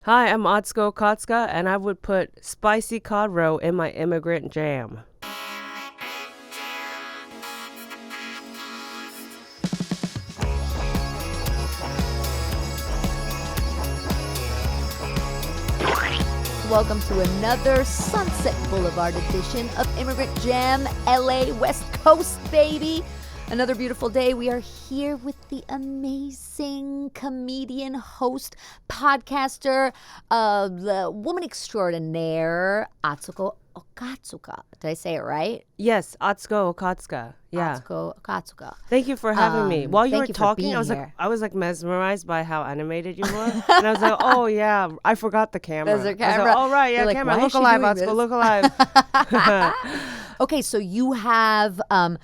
Hi, I'm Atsuko Okatsuka, and I would put spicy cod roe in my immigrant jam. Welcome to another Sunset Boulevard edition of Immigrant Jam, LA West Coast, baby. Another beautiful day. We are here with the amazing comedian, host, podcaster, the woman extraordinaire, Atsuko Okatsuka. Did I say it right? Yes, Atsuko Okatsuka. Yeah. Atsuko Okatsuka. Thank you for having me. While you were talking, I was like mesmerized by how animated you were, and I was like, oh yeah, I forgot the camera. There's a I was camera. like, oh right, yeah, You're camera. like, why is Look she alive, doing Atsuko. this? Look alive. Okay, so you have a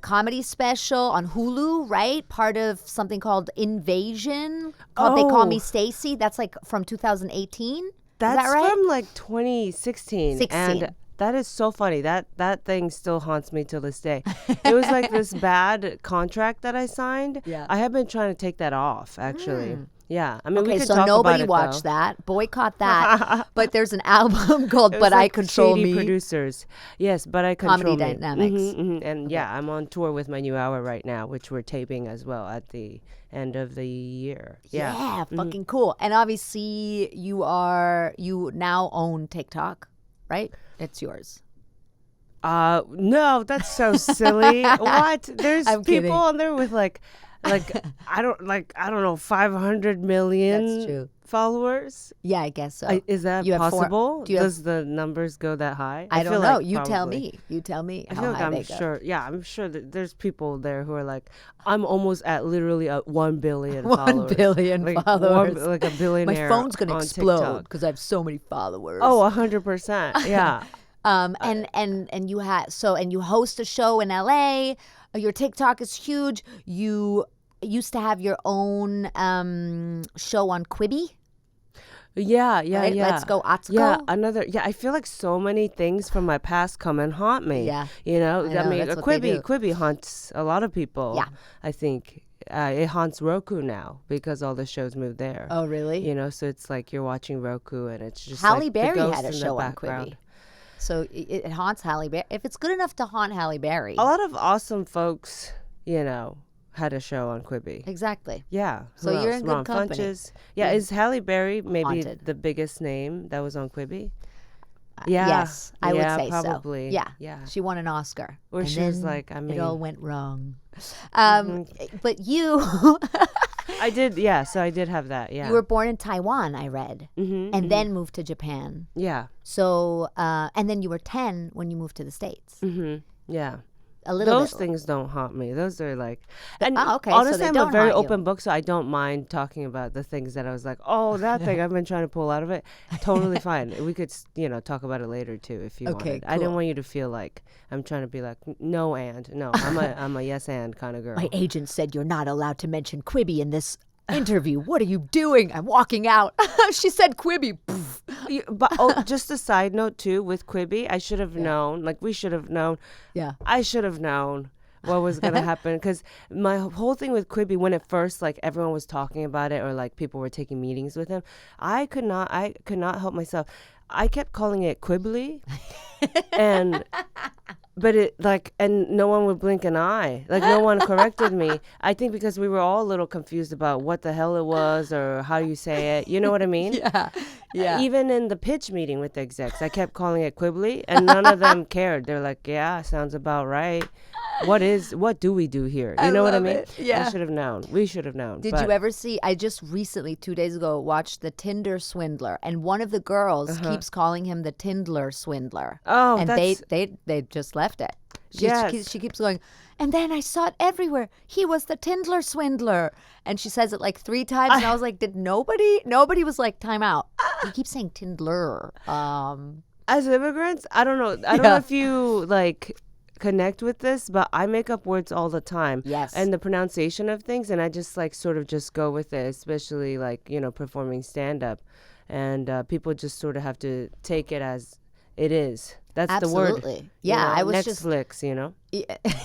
comedy special on Hulu, right? Part of something called Invasion, called They Call Me Stacy. That's like from 2018. That's is that right? from like 2016. 16. And that is so funny. That thing still haunts me till this day. It was like this bad contract that I signed. Yeah. I have been trying to take that off, actually. Yeah. I mean, we Okay, could so talk nobody about it, watched though. that. Boycott that. But there's an album called It was But I like Control shady Me. producers. Yes, But I Control Comedy Me. Dynamics. And yeah, I'm on tour with my new hour right now, which we're taping as well at the end of the year. Yeah. Fucking cool. And obviously you now own TikTok, right? It's yours. No, that's so silly. What? There's I'm people kidding. on there with like I don't know 500 million That's true. followers. Yeah, I guess so. Is that You have possible? do you have- Does the numbers go that high? I don't feel know. like You tell probably. me. You tell me I how feel like high I'm they go. sure. Yeah, I'm sure that there's people there who are like, I'm almost at literally 1 billion 1 followers. billion like followers. like a billionaire. My phone's gonna on explode TikTok. because I have so many followers. Oh, 100%. Yeah. And you host a show in LA. Your TikTok is huge. You used to have your own show on Quibi. Yeah, Right? yeah. Let's Go Atsuko. Yeah, I feel like so many things from my past come and haunt me. Yeah. You know, I know, mean, that's what they do. Quibi haunts a lot of people. Yeah. I think it haunts Roku now because all the shows moved there. Oh, really? You know, so it's like you're watching Roku and it's just Halle like the Berry ghost had a in the show on background. Quibi. So it haunts Halle Berry. If it's good enough to haunt Halle Berry. A lot of awesome folks, you know, had a show on Quibi. Exactly. Yeah. So Who you're else? in good Ron company. Funches. Yeah, is Halle Berry maybe Haunted. the biggest name that was on Quibi? Yeah. Yes, I would Yeah, say probably. so. Yeah. Yeah. She won an Oscar. Where And she was then like, I mean, it all went wrong. Mm-hmm. But you I did, yeah. So I did have that, yeah. you were born in Taiwan, I read, Mm-hmm, and then moved to Japan. yeah, So and then you were 10 when you moved to the States. yeah. A little Those bit. things don't haunt me. Those are like, and okay, so honestly, they I'm a don't very haunt you. open book, so I don't mind talking about the things that I was like, oh, that thing I've been trying to pull out of it. Totally fine. We could, talk about it later too if you Okay, wanted. I didn't cool. want you to feel like I'm trying to be like, no, I'm a yes and kind of girl. My agent said you're not allowed to mention Quibi in this interview. What are you doing? I'm walking out. She said Quibi. Poof. But just a side note too, with Quibi, I should have known. Like we should have known. Yeah. I should have known what was going to happen because my whole thing with Quibi, when at first like everyone was talking about it or like people were taking meetings with him, I could not help myself. I kept calling it Quibbly, but it and no one would blink an eye. Like no one corrected me. I think because we were all a little confused about what the hell it was or how you say it. You know what I mean? Yeah. Even in the pitch meeting with the execs, I kept calling it Quibbly, and none of them cared. They're like, "Yeah, sounds about right." What do we do here? You know what I love mean? it. Yeah. I should have known. We should have known. Did you ever see? I just recently, 2 days ago, watched The Tinder Swindler, and one of the girls keeps calling him the Tindler Swindler. Oh, and that's- they just left it. Yes. She keeps going. And then I saw it everywhere. He was the Tindler Swindler, and she says it like 3 times. And I was like, did nobody? Nobody was like, time out. You keep saying Tindler. As immigrants, I don't know. I don't know if you like connect with this, but I make up words all the time. Yes. And the pronunciation of things, and I just like sort of just go with it, especially like, performing stand up. And people just sort of have to take it as it is. That's Absolutely. the word. Yeah, I was just Netflix,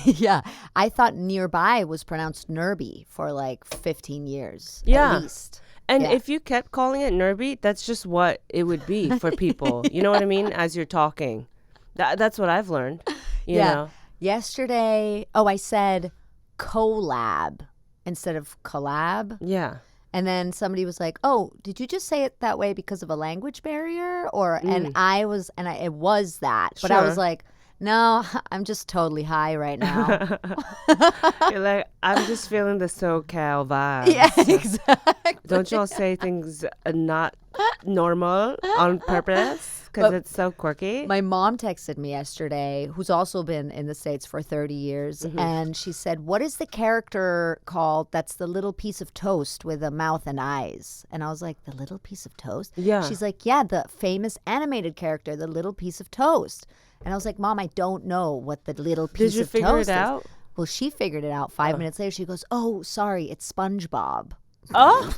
Yeah, I thought nearby was pronounced Nerby for like 15 years Yeah. at least. And Yeah. if you kept calling it nerby, that's just what it would be for people. You know what I mean? As you're talking. That's what I've learned, you know? Yesterday, I said collab instead of collab. Yeah. And then somebody was like, "Oh, did you just say it that way because of a language barrier?" And it was that. But I was Sure. like, "No, I'm just totally high right now." You're like, I'm just feeling the SoCal vibes. Yeah, exactly. Don't y'all say things not normal on purpose? Because But it's so quirky. My mom texted me yesterday, who's also been in the States for 30 years, and she said, "What is the character called that's the little piece of toast with a mouth and eyes?" And I was like, "The little piece of toast?" Yeah. She's like, "Yeah, the famous animated character, the little piece of toast." And I was like, "Mom, I don't know what the little piece Did you of figure toast it is." out? Well, she figured it out 5 minutes later. She goes, "Oh, sorry, it's SpongeBob." Oh,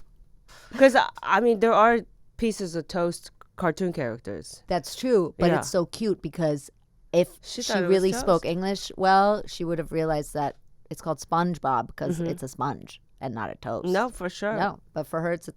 because I mean, there are pieces of toast cartoon characters. That's true, but Yeah. it's so cute because if She she thought it was really toast. spoke English well, she would have realized that it's called SpongeBob because it's a sponge and not a toast. No, for sure. No, but for her, it's a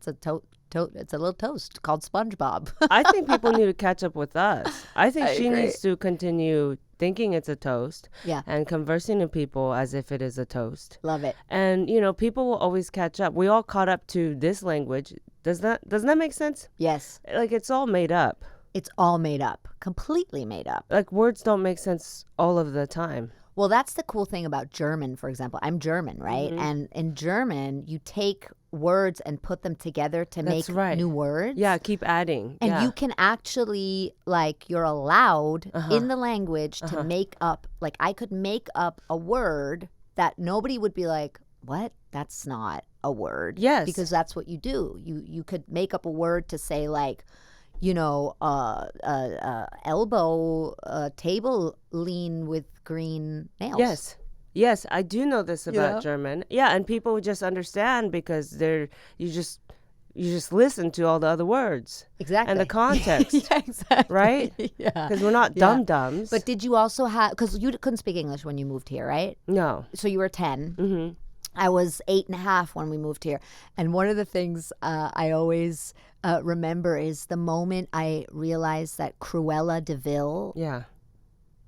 it's a little toast called SpongeBob. I think people need to catch up with us. I think I she agree. needs to continue thinking it's a toast Yeah. and conversing to people as if it is a toast. Love it. And, you know, people will always catch up. We all caught up to this language. Doesn't that make sense? Yes, Like, it's all made up. it's all made up, completely made up. Like, words don't make sense all of the time. Well, that's the cool thing about German, for example. I'm German, right? And in German, you take words and put them together to That's make right. new words. Yeah, keep adding. And yeah. you can actually, like, you're allowed in the language to make up, like, I could make up a word that nobody would be like, "What? That's not a word." Yes. Because that's what you do. You could make up a word to say, like, elbow, table lean with green nails. Yes. Yes, I do know this about know? German. Yeah, and people would just understand because you just listen to all the other words. Exactly. And the context. Yeah, exactly. Right? Yeah. Because we're not Yeah. dum-dums. But did you also have, because you couldn't speak English when you moved here, right? no. So you were 10. I was 8.5 when we moved here. And one of the things I always remember is the moment I realized that Cruella de Vil Yeah.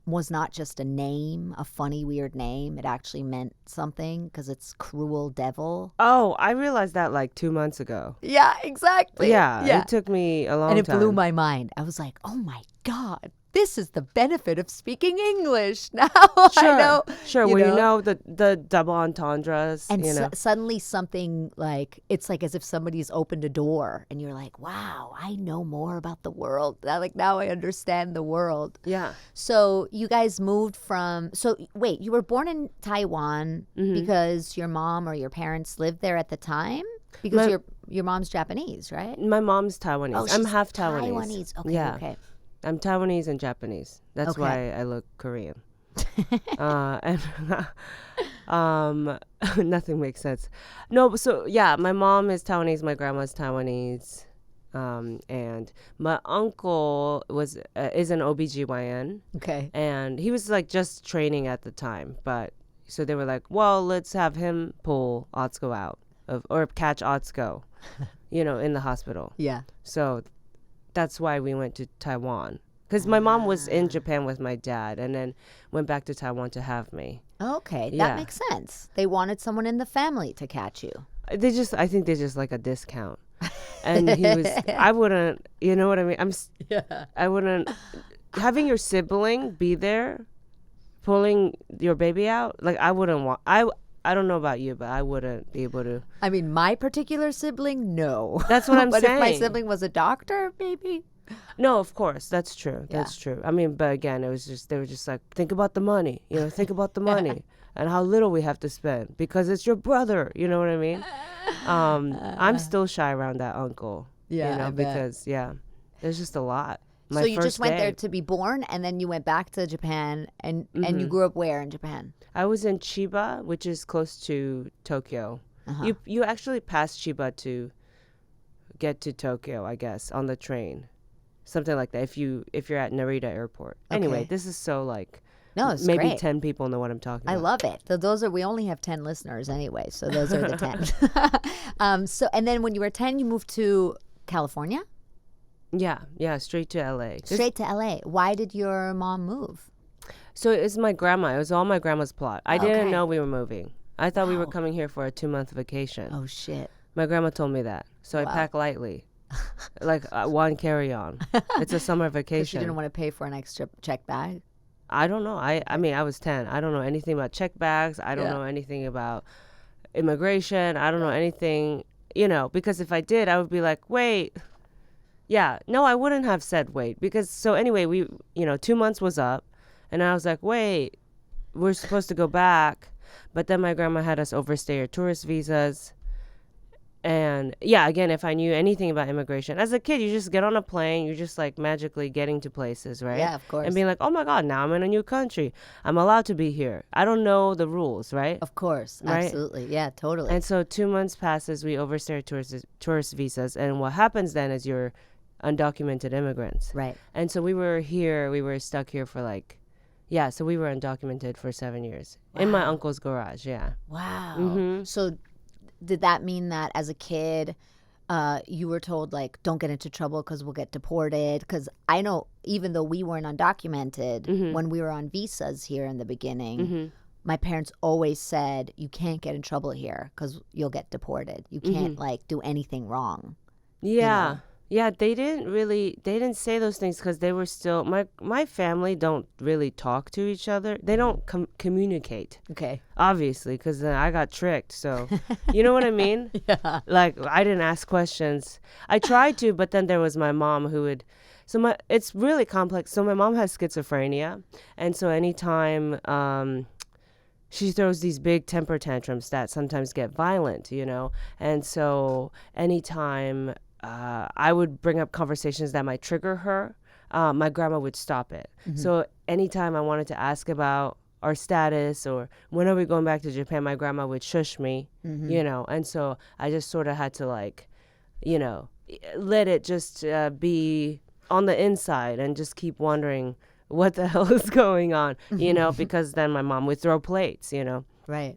was not just a name, a funny, weird name. It actually meant something because it's cruel devil. Oh, I realized that like 2 months ago. Yeah, exactly. Yeah, it took me a long And it time. blew my mind. I was like, oh my God, this is the benefit of speaking English. Now Sure, I know. sure. Well, you know the double entendres. And you know. suddenly something like, it's like as if somebody's opened a door and you're like, wow, I know more about the world. Like now I understand the world. Yeah. So you guys moved so wait, you were born in Taiwan because your mom or your parents lived there at the time? Because your mom's Japanese, right? My mom's Taiwanese. Oh, I'm she's half Taiwanese. Taiwanese. Okay, Yeah. okay. I'm Taiwanese and Japanese. That's Okay. why I look Korean. And nothing makes sense. No, but so yeah, my mom is Taiwanese, my grandma's Taiwanese. And my uncle is an OBGYN, Okay. and he was like just training at the time, but so they were like, well, let's have him pull Atsuko out or catch Atsuko, in the hospital. Yeah. So that's why we went to Taiwan. Because my mom was in Japan with my dad and then went back to Taiwan to have me. Okay, Yeah. that makes sense. They wanted someone in the family to catch you. I think they just like a discount. And I wouldn't, you know what I mean? I wouldn't, having your sibling be there, pulling your baby out, like I wouldn't want, I don't know about you, but I wouldn't be able to. I mean, my particular sibling, no. That's what I'm but saying. If my sibling was a doctor, maybe. No, of course. That's true. Yeah. That's true. I mean, but again, they were just like, think about the money, think about the money and how little we have to spend because it's your brother. You know what I mean? I'm still shy around that uncle. Yeah, I bet. because there's just a lot. So you just went there day, to be born, and then you went back to Japan, and you grew up where in Japan? I was in Chiba, which is close to Tokyo. You actually pass Chiba to get to Tokyo, I guess, on the train. Something like that if you're at Narita Airport. Anyway, Okay. this is so like No, it's Maybe great. 10 people know what I'm talking I about. love it. We only have 10 listeners anyway, so those are the 10. And then when you were 10, you moved to California? Yeah, straight to LA. Straight to LA. Why did your mom move? So it's my grandma. It was all my grandma's plot. I Okay. didn't know we were moving. I thought we were Wow. coming here for a 2-month vacation. Oh, shit. My grandma told me that. So I Wow. packed lightly. Like one carry-on. It's a summer Because vacation. she didn't want to pay for an extra check bag? I don't know. I mean, I was 10. I don't know anything about check bags. I don't Yeah. know anything about immigration. I don't know anything, because if I did, I would be like, wait. Yeah. No, I wouldn't have said wait. Because, so anyway, 2 months was up. And I was like, wait, we're supposed to go back. But then my grandma had us overstay her tourist visas. And yeah, again, if I knew anything about immigration, as a kid, you just get on a plane, you're just like magically getting to places, right? Yeah, of course. And being like, oh my God, now I'm in a new country. I'm allowed to be here. I don't know the rules, right? Of course. Right? Absolutely. Yeah, totally. And so 2 months passes, we overstay our tourist visas. And what happens then is you're undocumented immigrants. Right. And so we were stuck here for so we were undocumented for 7 years in my uncle's garage. Yeah. Wow. Mm-hmm. So did that mean that as a kid, you were told, like, don't get into trouble because we'll get deported? Because I know even though we weren't undocumented, when we were on visas here in the beginning, my parents always said, you can't get in trouble here because you'll get deported. You can't, do anything wrong. Yeah. know? Yeah, they didn't say those things because they were still, my family don't really talk to each other. They don't communicate, Okay. obviously, because I got tricked. So, you know what I mean? Yeah. Like, I didn't ask questions. I tried to, but then there was my mom who would, it's really complex. So my mom has schizophrenia. And so anytime, she throws these big temper tantrums that sometimes get violent, And so anytime I would bring up conversations that might trigger her, my grandma would stop it. So anytime I wanted to ask about our status or when are we going back to Japan, my grandma would shush me, And so I just sort of had to let it just be on the inside and just keep wondering what the hell is going on, because then my mom would throw plates, Right.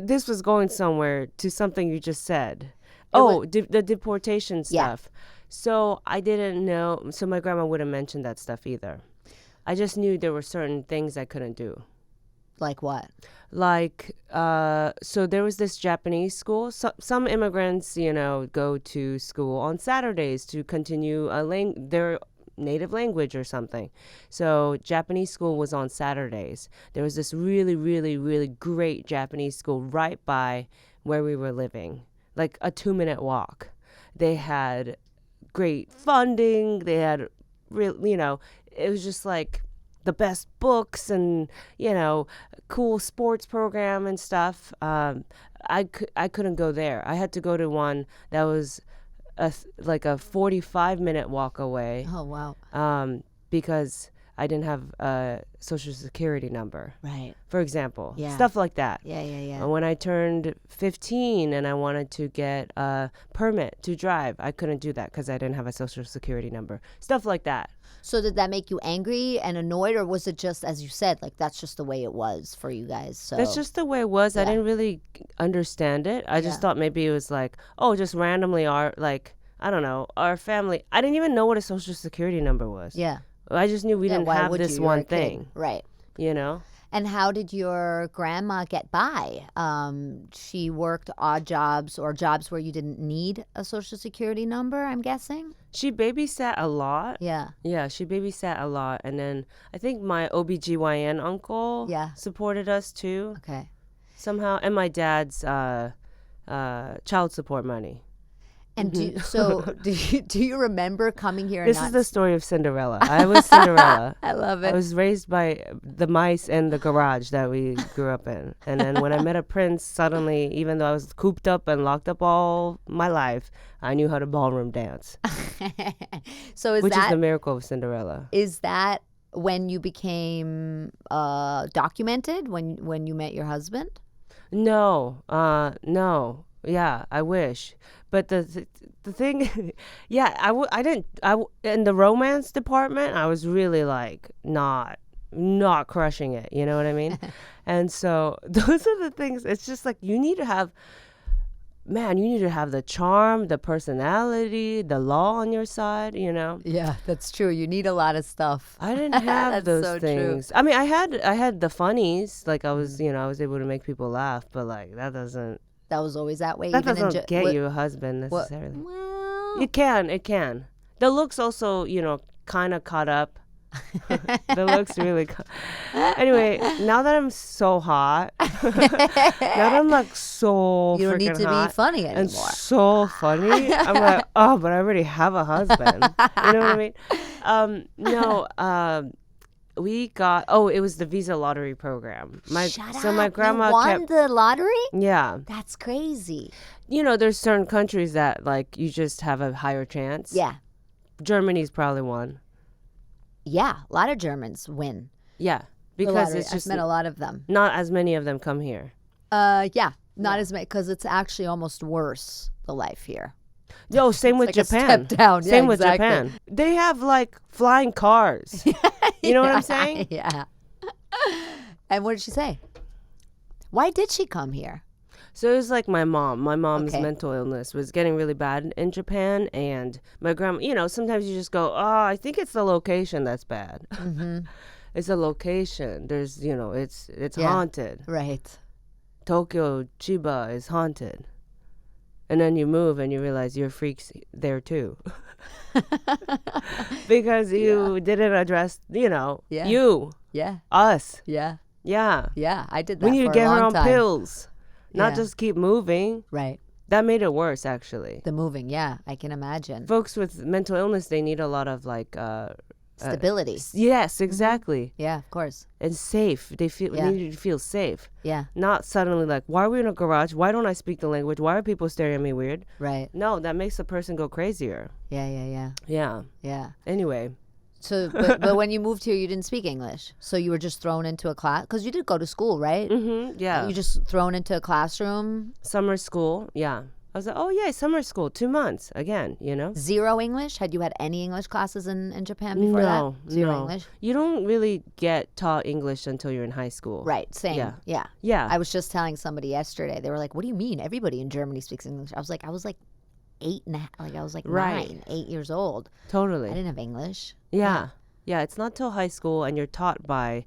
This was going somewhere to something you just said. The deportation Yeah. stuff. So I didn't know. So my grandma wouldn't mention that stuff either. I just knew there were certain things I couldn't do. Like what? So there was this Japanese school. Some immigrants, go to school on Saturdays to continue their native language or something. So Japanese school was on Saturdays. There was this really, really, really great Japanese school right by where we were living, like a 2-minute walk. They had great funding. They had it was just like the best books and, cool sports program and stuff. I couldn't go there. I had to go to one that was a 45-minute walk away. Oh, wow. Because I didn't have a social security number, Right. for example. Yeah. Stuff like that. Yeah. When I turned 15 and I wanted to get a permit to drive, I couldn't do that because I didn't have a social security number. Stuff like that. So did that make you angry and annoyed, or was it just, as you said, like that's just the way it was for you guys? So That's just the way it was. I Yeah. didn't really understand it. I just Yeah. thought maybe it was like, just randomly I don't know, our family. I didn't even know what a social security number was. Yeah. I just knew we Yeah, didn't why have would this you? You're one a kid. thing, Right. you know? And how did your grandma get by? She worked odd jobs or jobs where you didn't need a social security number, I'm guessing? She babysat a lot. Yeah. Yeah, she babysat a lot. And then I think my OBGYN uncle Yeah. supported us too, Okay. somehow. And my dad's child support money. And do you remember coming here? This and is the story of Cinderella. I was Cinderella. I love I it. was raised by the mice in the garage that we grew up in. And then when I met a prince, suddenly, even though I was cooped up and locked up all my life, I knew how to ballroom dance, So is which is the that miracle of Cinderella. when you became documented when you met your husband? No. Yeah, I wish. But the thing, yeah, I didn't, in the romance department, I was really like not crushing it. You know what I mean? And so those are the things. It's just like you need to have, man, you need to have the charm, the personality, the law on your side, you know? Yeah, that's true. You need a lot of stuff. I didn't have That's those so true. things. I mean, I had the funnies, like I was, I was able to make people laugh, but like that was always that way. that even in doesn't get you a husband necessarily. Well, It can. The looks also, kind of caught up. The looks really anyway, now that I'm so hot, now that I'm like so you don't need to hot be funny anymore. and so funny, I'm like, oh, but I already have a husband. You know what I mean? No, we got, it was the Visa lottery program. Shut my up. grandma You won the lottery? Yeah. That's crazy. There's certain countries that like you just have a higher chance. Yeah. Germany's probably one. Yeah, a lot of Germans win. Yeah, the because lottery. it's just I've met a lot of them. not as many of them come here. Yeah, not as many because it's actually almost worse, the life here. Yo, same with like a Japan. step down. Yeah, Same with exactly. Japan. They have like flying cars. You know what I'm saying? Yeah. And what did she say? Why did she come here? So it was like my mom. My mom's Okay. mental illness was getting really bad in Japan, and my grandma. Sometimes you just go, oh, I think it's the location that's bad. Mm-hmm. It's a location. There's, it's Yeah. haunted. Right. Tokyo, Chiba is haunted. And then you move and you realize you're freaks there too. Because you didn't address, Yeah. you, Yeah. us. Yeah. Yeah. Yeah. I did that We need for to get a her long on time. pills, not Yeah. just keep moving. Right. That made it worse, actually. The moving. Yeah. I can imagine. Folks with mental illness, they need a lot of like, Stability. yes, exactly. Yeah, of course. And safe. They Yeah. need to feel safe. Yeah. Not suddenly like, why are we in a garage? Why don't I speak the language? Why are people staring at me weird? Right. No, that makes a person go crazier. Yeah. Yeah. Yeah. Yeah. Yeah. Anyway, So, but when you moved here, you didn't speak English. So you were just thrown into a class because you did go to school, right? yeah. You just thrown into a classroom. Summer school. Yeah. I was like, oh, yeah, summer school, 2 months again, Zero English. Had you had any English classes in Japan before No, that? Zero no. English. You don't really get taught English until you're in high school. Right. Same. Yeah. Yeah. Yeah. I was just telling somebody yesterday. They were like, "What do you mean? Everybody in Germany speaks English." I was like, eight and a half. Like I was like Right. 9, 8 years old. Totally. I didn't have English. Yeah. Yeah. It's not till high school, and you're taught by,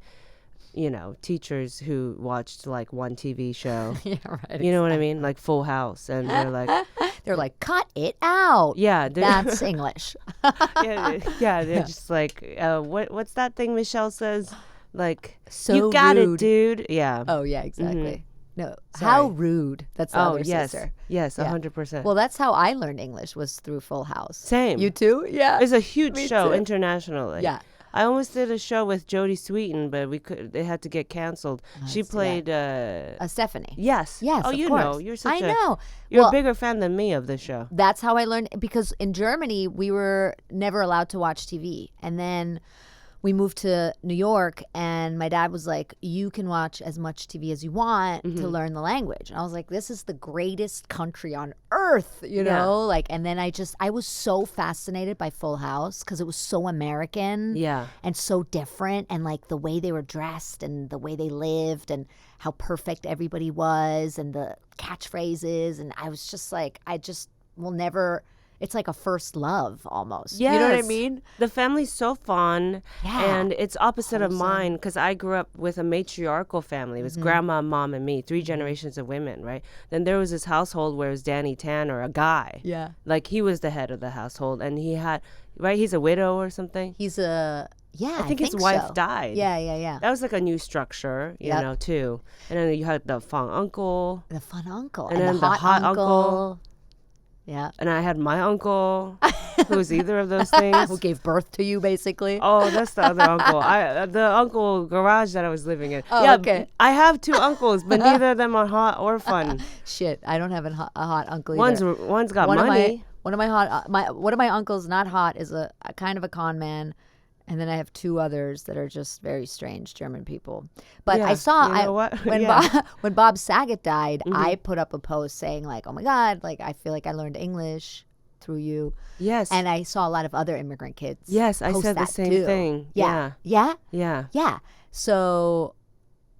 teachers who watched like one TV show. Yeah. Right. You know what I mean? Like Full House. And they're like, They're like, "Cut it out." yeah. That's English. yeah. They're just like, what's that thing Michelle says? Like, So you got rude. it, dude. Yeah. Oh yeah, exactly. No, Sorry. how rude. That's the Oh, other yes. sister. Yes, Yeah. 100%. Well, that's how I learned English was through Full House. Same. You too? Yeah. It's a huge Me show too. internationally. Yeah. I almost did a show with Jodie Sweetin, but they had to get canceled. She That's- played Stephanie. yes. Yes, Oh, of you course. know. You're such I know. You're Well, a bigger fan than me of this show. that's how I learned because in Germany we were never allowed to watch TV, and then we moved to New York, and my dad was like, "You can watch as much TV as you want to learn the language." And I was like, "This is the greatest country on earth," you Yeah. know. Like, and then I was so fascinated by Full House because it was so American, Yeah. and so different, and like the way they were dressed and the way they lived and how perfect everybody was and the catchphrases, and I was just like, I just will never. It's like a first love almost. You know what I Yes. mean? The family's so fun, Yeah. and it's opposite of Wholesome. mine because I grew up with a matriarchal family. It was grandma, mom, and me, 3 generations of women, right? Then there was this household where it was Danny Tanner, a guy. Yeah. Like he was the head of the household, and he had, right? He's a widow or something. He's a I think his wife so. died. Yeah. That was like a new structure, you Yep. know, too. And then you had the fun uncle, The fun uncle And and, then the the hot, hot uncle. uncle. Yeah. and I had my uncle, who was either of those things. Who gave birth to you, basically? Oh, that's the other uncle. The uncle garage that I was living in. Oh, yeah, okay. I have 2 uncles, but neither of them are hot or fun. Shit, I don't have a hot uncle either. One's got One money. of my uncles, not hot, is a kind of a con man, And then I have two others that are just very strange German people. But Yeah, I saw you know what? when Yeah. when Bob Saget died, I put up a post saying like, "Oh my God, like I feel like I learned English through you." Yes. And I saw a lot of other immigrant kids. Yes, I post said the that same too. thing. Yeah. Yeah. Yeah. Yeah. Yeah. So,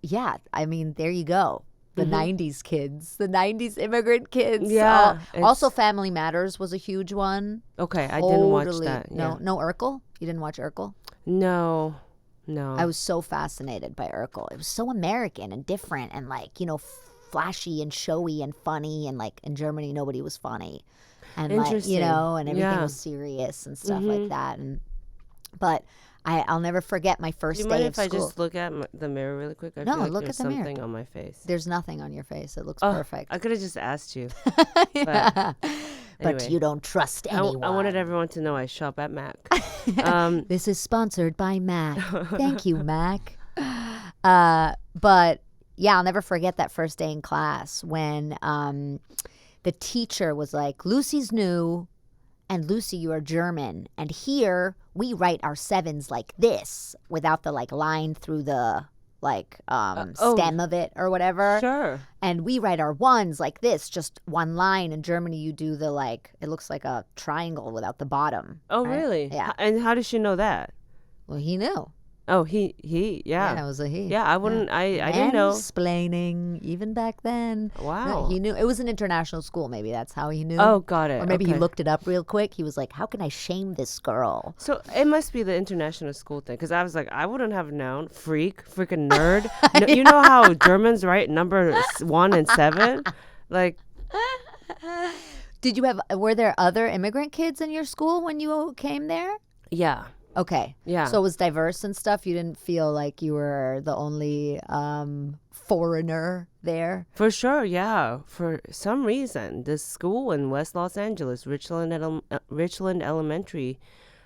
yeah, I mean, there you go. The 90s kids, the 90s immigrant kids. Yeah, Also, it's- Family Matters was a huge one. Okay, I didn't watch Totally. that. No, Yeah. no Urkel? You didn't watch Urkel? No. No. I was so fascinated by Urkel. It was so American and different and like, flashy and showy and funny. And like in Germany, nobody was funny. And like, Interesting. and everything Yeah. was serious and stuff like that. But I'll never forget my first Do you day mind of if I school. just look at the mirror really quick? I No, feel like look there's at the mirror. something on my face. There's nothing on your face. It looks Oh, perfect. I could have just asked you. But Anyway. you don't trust I anyone. wanted everyone to know I shop at Mac. This is sponsored by Mac. Thank you, Mac. But yeah, I'll never forget that first day in class when the teacher was like, "Lucy's new, and Lucy, you are German, and here we write our sevens like this, without the like line through the like stem of it or whatever. Sure. And we write our ones like this, just one line. In Germany, you do the like, it looks like a triangle without the bottom. Oh, right? really? Yeah. And how did she know that? Well, he knew. Oh, yeah. Yeah, it was a he. Yeah, I wouldn't, I didn't know. Mansplaining, even back then. Wow. No, he knew. It was an international school. Maybe that's how he knew. Oh, got it. Or maybe he Okay. looked it up real quick. He was like, how can I shame this girl? So it must be the international school thing, because I was like, I wouldn't have known. Freaking nerd. No, you know how Germans write number 1 and 7? Like, Were there other immigrant kids in your school when you came there? yeah. Okay. Yeah. So it was diverse and stuff? You didn't feel like you were the only foreigner there? For sure, yeah. For some reason, this school in West Los Angeles, Richland Elementary,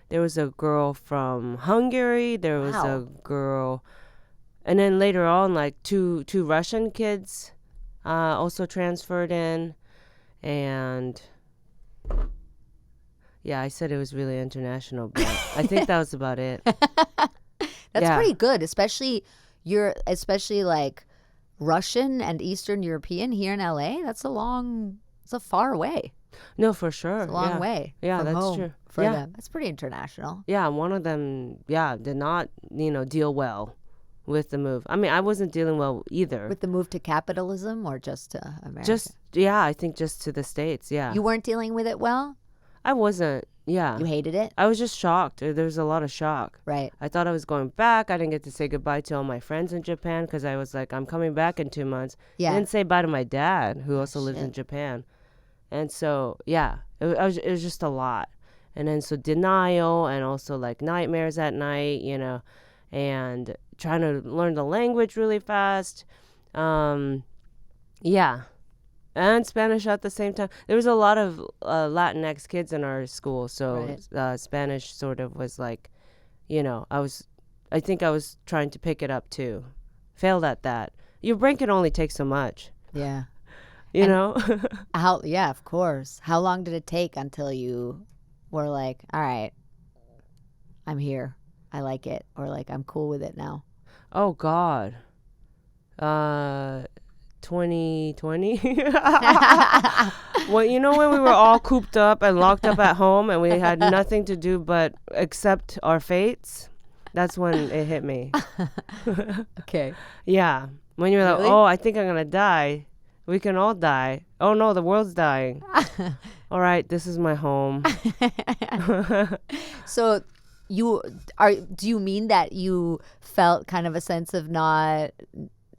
there was a girl from Hungary. There was Wow. a girl, and then later on, like two Russian kids also transferred in, and yeah, I said it was really international, but I think that was about it. That's Yeah. pretty good, especially like Russian and Eastern European here in LA. It's a far way. No, for sure. It's a long yeah. way. Yeah, from that's home true. for Yeah. them. That's pretty international. Yeah, one of them, did not, deal well with the move. I mean, I wasn't dealing well either. With the move to capitalism or just to America? I think just to the States, yeah. You weren't dealing with it well? I wasn't, yeah. You hated it? I was just shocked. There was a lot of shock. Right. I thought I was going back. I didn't get to say goodbye to all my friends in Japan because I was like, I'm coming back in 2 months. Yeah. I didn't say bye to my dad, who also lives in shit. Japan. And so, yeah, it was just a lot. And then so denial and also like nightmares at night, and trying to learn the language really fast. Yeah. And Spanish at the same time. There was a lot of Latinx kids in our school. So Spanish sort of was like, I think I was trying to pick it up too. Failed at that. Your brain can only take so much, Yeah. you know? Yeah, of course. How long did it take until you were like, all right, I'm here. I like it. Or like, I'm cool with it now. Oh, God. 2020. Well, when we were all cooped up and locked up at home and we had nothing to do but accept our fates, that's when it hit me. Okay. Yeah. When you're like, Really? oh, I think I'm going to die. We can all die. Oh, no, the world's dying. All right, this is my home. So do you mean that you felt kind of a sense of not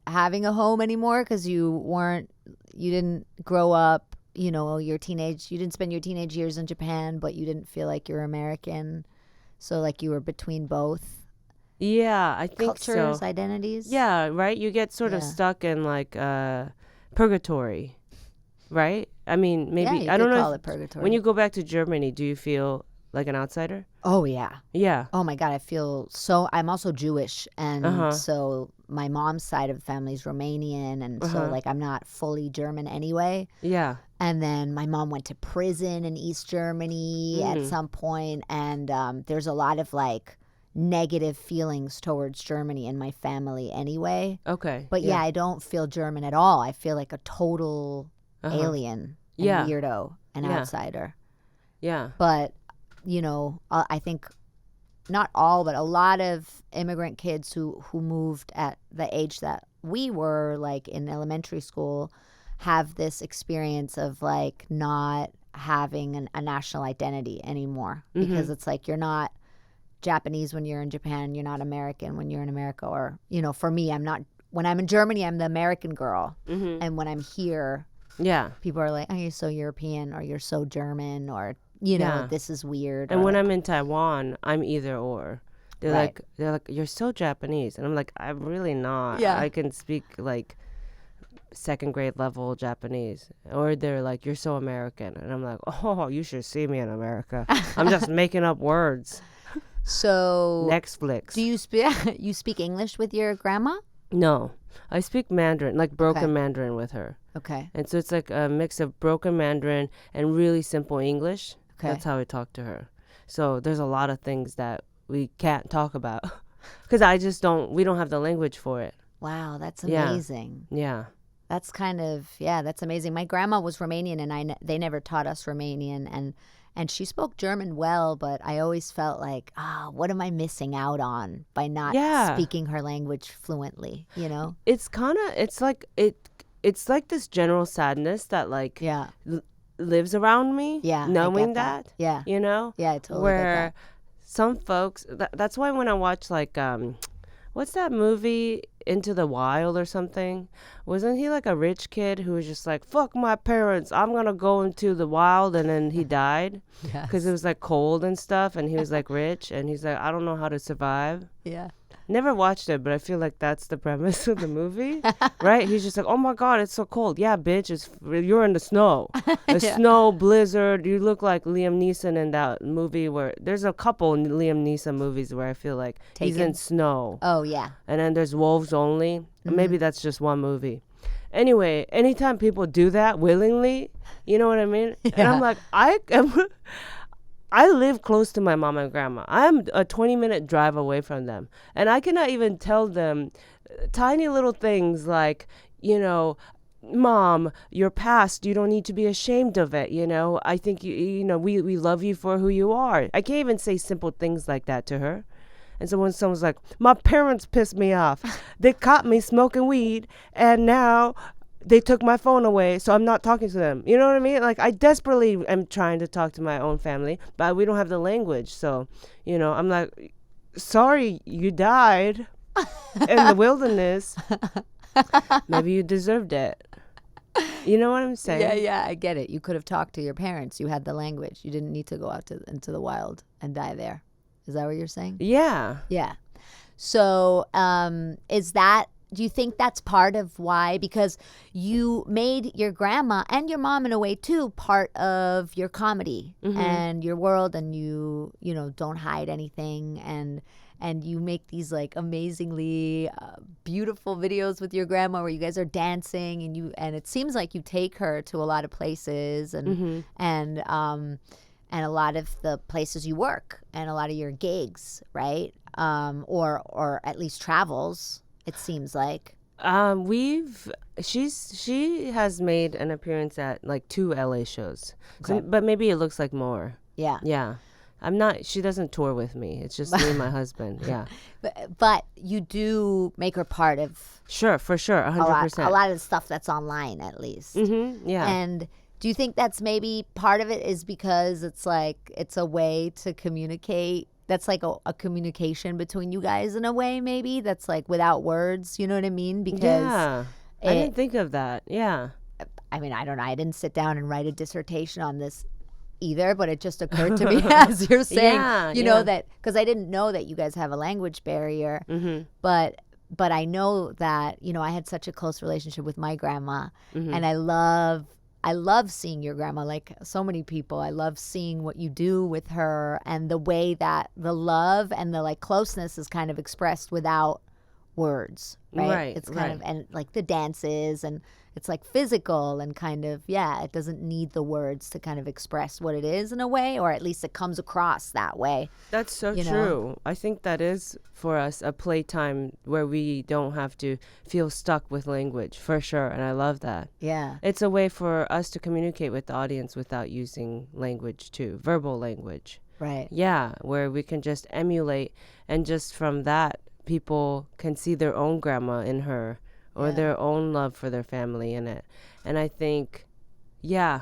having a home anymore because you didn't grow up, you didn't spend your teenage years in Japan, but you didn't feel like you're American. So like you were between both Yeah, I think cultures, so. identities. Yeah, right? You get sort of Yeah. stuck in like purgatory, right? I mean, maybe, Yeah, you I don't could know. call it purgatory. When you go back to Germany, do you feel like an outsider? Oh yeah. Yeah. Oh my God, I'm also Jewish, and Uh-huh. so my mom's side of the family is Romanian, and so Uh-huh. like I'm not fully German anyway. Yeah. And then my mom went to prison in East Germany at some point, and there's a lot of like negative feelings towards Germany in my family anyway. Okay. But yeah, I don't feel German at all. I feel like a total alien and weirdo and outsider. Yeah. But, I think not all, but a lot of immigrant kids who moved at the age that we were, like in elementary school, have this experience of like not having a national identity anymore. Because it's like you're not Japanese when you're in Japan, you're not American when you're in America. Or, for me, when I'm in Germany, I'm the American girl. And when I'm here, people are like, oh, you're so European, or you're so German, or, this is weird. And or when like, I'm in Taiwan, I'm either or. They're like, you're so Japanese. And I'm like, I'm really not. Yeah. I can speak like second grade level Japanese. Or they're like, you're so American. And I'm like, oh, you should see me in America. I'm just making up words. So Netflix. Do you speak English with your grandma? No, I speak Mandarin, like broken Mandarin with her. Okay. And so it's like a mix of broken Mandarin and really simple English. Okay. That's how I talk to her. So there's a lot of things that we can't talk about because we don't have the language for it. Wow, that's amazing. Yeah. That's that's amazing. My grandma was Romanian, and they never taught us Romanian, and she spoke German well, but I always felt like, what am I missing out on by not speaking her language fluently, It's like this general sadness that like lives around me, knowing that. Yeah. Yeah, I totally where get that. some folks, that's why when I watch like, what's that movie, Into the Wild or something? Wasn't he like a rich kid who was just like, fuck my parents, I'm gonna go into the wild, and then he died because it was like cold and stuff, and he was like rich, and he's like, I don't know how to survive. Yeah. Never watched it, but I feel like that's the premise of the movie, right? He's just like, oh my God, it's so cold. Yeah, bitch, you're in the snow. Snow, blizzard. You look like Liam Neeson in that movie where there's a couple Liam Neeson movies where I feel like he's in snow. Oh, yeah. And then there's Wolves Only. Maybe that's just one movie. Anyway, anytime people do that willingly, you know what I mean? Yeah. And I'm like, I live close to my mom and grandma. I'm a 20-minute drive away from them. And I cannot even tell them tiny little things like, Mom, your past, you don't need to be ashamed of it. I think, we love you for who you are. I can't even say simple things like that to her. And so when someone's like, my parents pissed me off. They caught me smoking weed, and now they took my phone away, so I'm not talking to them. You know what I mean? Like, I desperately am trying to talk to my own family, but we don't have the language. So, I'm like, sorry, you died in the wilderness. Maybe you deserved it. You know what I'm saying? Yeah, I get it. You could have talked to your parents. You had the language. You didn't need to go out into the wild and die there. Is that what you're saying? Yeah. Yeah. So do you think that's part of why? Because you made your grandma and your mom in a way too part of your comedy and your world, and you don't hide anything, and you make these like amazingly beautiful videos with your grandma where you guys are dancing, and it seems like you take her to a lot of places and a lot of the places you work and a lot of your gigs, right? Or at least travels, it seems like. She has made an appearance at like 2 LA shows. Okay. So, but maybe it looks like more. Yeah. Yeah. She doesn't tour with me. It's just me and my husband. Yeah. But you do make her part of. Sure, for sure. 100%. A lot of the stuff that's online, at least. Yeah. And do you think that's maybe part of it is because it's like it's a way to communicate? That's like a communication between you guys in a way, maybe that's like without words. You know what I mean? Because I didn't think of that. Yeah. I mean, I don't know. I didn't sit down and write a dissertation on this either, but it just occurred to me as you're saying, you know, that because I didn't know that you guys have a language barrier, but I know that, I had such a close relationship with my grandma, and I love seeing your grandma, like so many people. I love seeing what you do with her and the way that the love and the like closeness is kind of expressed without words, right? It's kind of, and like the dances, and It's like physical and kind of, it doesn't need the words to kind of express what it is in a way, or at least it comes across that way. That's so you true. know? I think that is for us a playtime where we don't have to feel stuck with language, for sure. And I love that. Yeah. It's a way for us to communicate with the audience without using language too, verbal language. Right. Yeah, where we can just emulate, and just from that, people can see their own grandma in her, or their own love for their family in it. And I think, I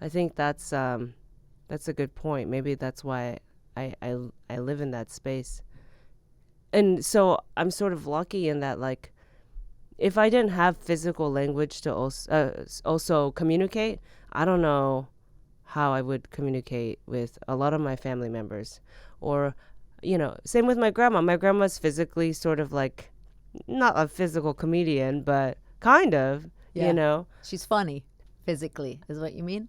think that's a good point. Maybe that's why I live in that space. And so I'm sort of lucky in that, like, if I didn't have physical language to also communicate, I don't know how I would communicate with a lot of my family members. Or, same with my grandma. My grandma's physically sort of like, not a physical comedian, but kind of, She's funny physically, is what you mean?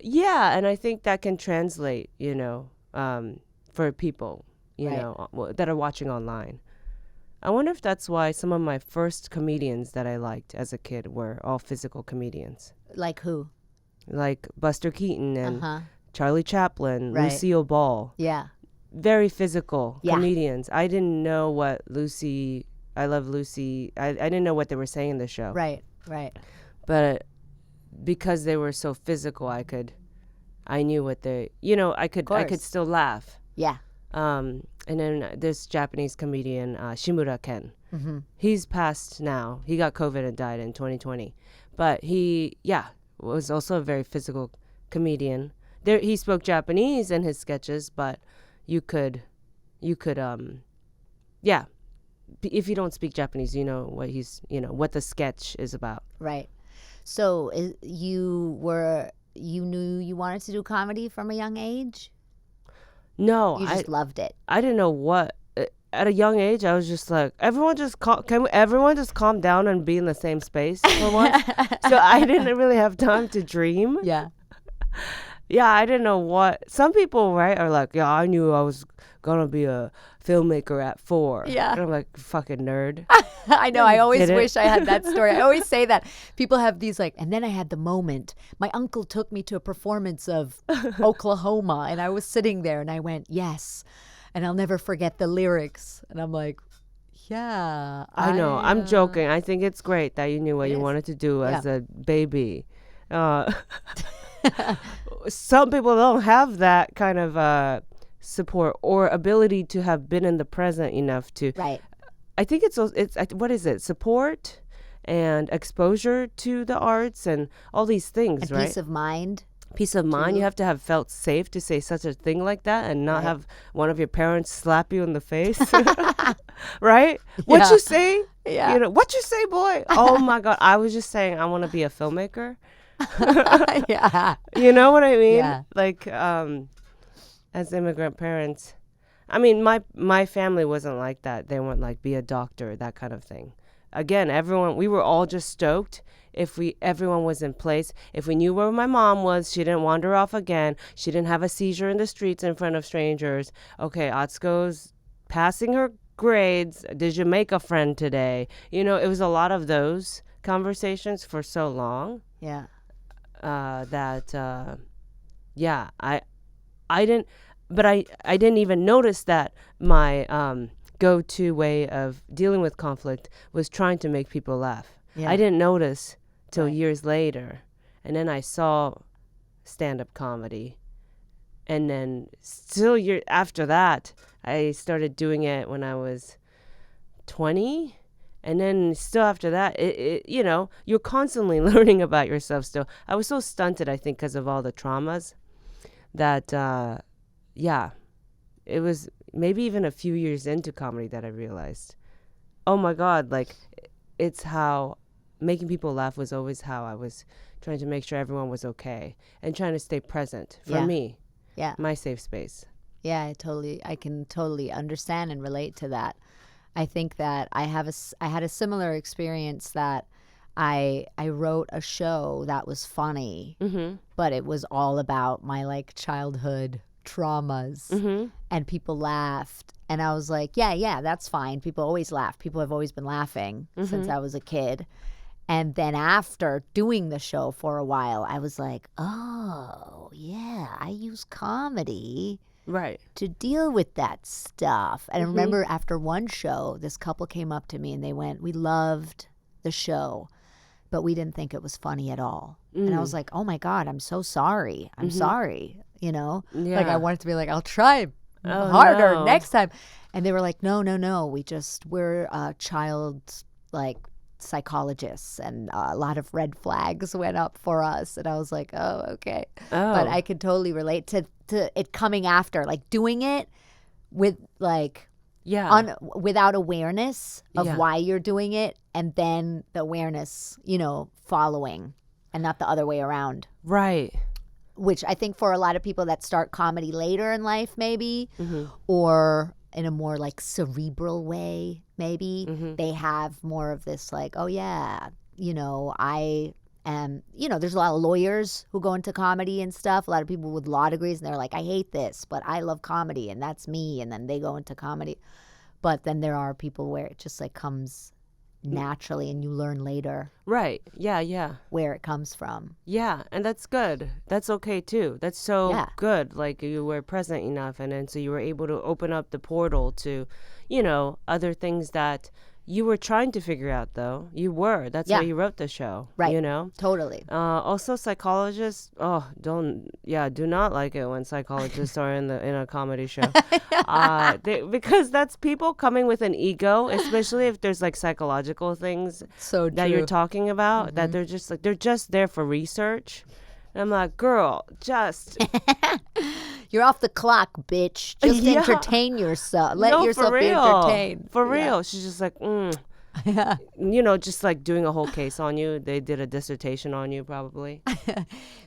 Yeah, and I think that can translate, for people, that are watching online. I wonder if that's why some of my first comedians that I liked as a kid were all physical comedians. Like who? Like Buster Keaton and Charlie Chaplin, Right. Lucille Ball. Yeah. Very physical Yeah. comedians. I didn't know what I Love Lucy, I didn't know what they were saying in the show. Right. But because they were so physical, I knew what they, I could still laugh. Yeah. And then this Japanese comedian, Shimura Ken. Mm-hmm. He's passed now. He got COVID and died in 2020. But he, was also a very physical comedian. He spoke Japanese in his sketches, but you could, if you don't speak Japanese, you know what the sketch is about. Right. So you knew you wanted to do comedy from a young age? No, You just loved it. I didn't know what. At a young age, I was just like, can everyone just calm down and be in the same space for once? So I didn't really have time to dream. Yeah. Yeah, I didn't know what. Some people, right, are like, yeah, I knew I was gonna be a filmmaker at 4. Yeah. And I'm like, fucking nerd. I know. I always Did it? wish I had that story. I always say that. People have these like, and then I had the moment. My uncle took me to a performance of Oklahoma, and I was sitting there, and I went, yes. And I'll never forget the lyrics. And I'm like, yeah. I know. I'm joking. I think it's great that you knew what you wanted to do as a baby. Some people don't have that kind of support or ability to have been in the present enough to. Right. I think it's what is it? Support and exposure to the arts and all these things, And right? peace of mind. Peace of mind. You have to have felt safe to say such a thing like that and not have one of your parents slap you in the face. Right? What you say? Yeah. What you say, boy? Oh my God. I was just saying I want to be a filmmaker. Yeah. You know what I mean? Yeah. Like, as immigrant parents, I mean, my family wasn't like that. They weren't like, be a doctor, that kind of thing. Again, we were all just stoked if everyone was in place. If we knew where my mom was, she didn't wander off again. She didn't have a seizure in the streets in front of strangers. Okay, Atsuko's passing her grades. Did you make a friend today? It was a lot of those conversations for so long. Yeah. I didn't even notice that my go-to way of dealing with conflict was trying to make people laugh. Yeah. I didn't notice till years later, and then I saw stand-up comedy, and then still after that I started doing it when I was 20. And then still after that, you're constantly learning about yourself still. I was so stunted, I think, because of all the traumas that, it was maybe even a few years into comedy that I realized, oh my God, like, it's how making people laugh was always how I was trying to make sure everyone was okay and trying to stay present for me. Yeah. My safe space. Yeah, I can totally understand and relate to that. I think that I had a similar experience that I wrote a show that was funny, but it was all about my like childhood traumas, and people laughed, and I was like, yeah, that's fine. People always laugh. People have always been laughing since I was a kid, And then after doing the show for a while, I was like, oh, yeah, I use comedy Right. to deal with that stuff. And I remember after one show, this couple came up to me and they went, we loved the show, but we didn't think it was funny at all. And I was like, oh my God, I'm so sorry. I'm sorry. You know, Yeah. like I wanted to be like, I'll try Oh, harder no. next time. And they were like, no. We're child like psychologists, and a lot of red flags went up for us. And I was like, oh, okay. But I could totally relate to it coming after, like doing it with like Yeah. without awareness of Yeah. why you're doing it, and then the awareness, you know, following, and not the other way around. Right. Which I think for a lot of people that start comedy later in life, maybe, or in a more like cerebral way, maybe, they have more of this like, oh yeah, you know, I am, you know, there's a lot of lawyers who go into comedy and stuff, a lot of people with law degrees, and they're like, I hate this, but I love comedy, and that's me, and then they go into comedy. But then there are people where it just like comes naturally, and you learn later Right. Yeah. where it comes from. Yeah, and that's good. That's okay too. That's so Yeah. good. Like you were present enough, and then so you were able to open up the portal to, you know, other things that you were trying to figure out. Though you were. That's Yeah. why you wrote the show. Right. You know. Totally. Also, psychologists. Oh, do not like it when psychologists are in a comedy show. Because that's people coming with an ego, especially if there's like psychological things So that you're talking about, that they're just there for research. And I'm like, girl, just You're off the clock, bitch. Just Yeah. entertain yourself. Let no, yourself for be real. entertained. For Yeah. real. She's just like, Yeah. you know, just like doing a whole case on you. They did a dissertation on you, probably.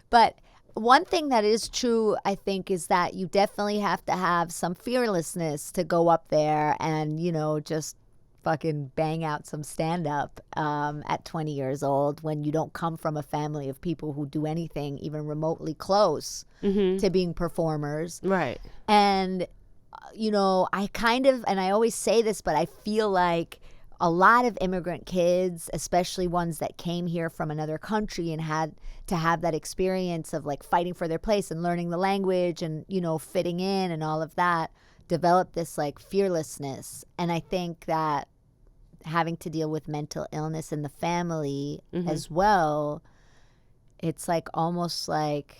But one thing that is true, I think, is that you definitely have to have some fearlessness to go up there and, you know, just fucking bang out some stand-up at 20 years old, when you don't come from a family of people who do anything even remotely close to being performers. Right. And, you know, and I always say this, but I feel like a lot of immigrant kids, especially ones that came here from another country and had to have that experience of like fighting for their place and learning the language and, you know, fitting in and all of that, develop this like fearlessness. And I think that having to deal with mental illness in the family as well, it's like almost like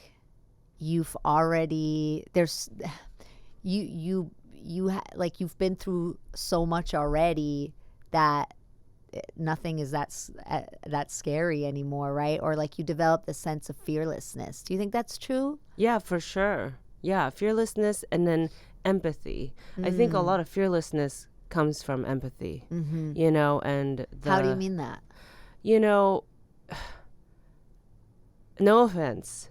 you've already like you've been through so much already that nothing is that scary anymore, right? Or like you develop this sense of fearlessness. Do you think that's true? Yeah, for sure. Yeah, fearlessness and then empathy. I think a lot of fearlessness comes from empathy, you know, and How do you mean that? You know, no offense.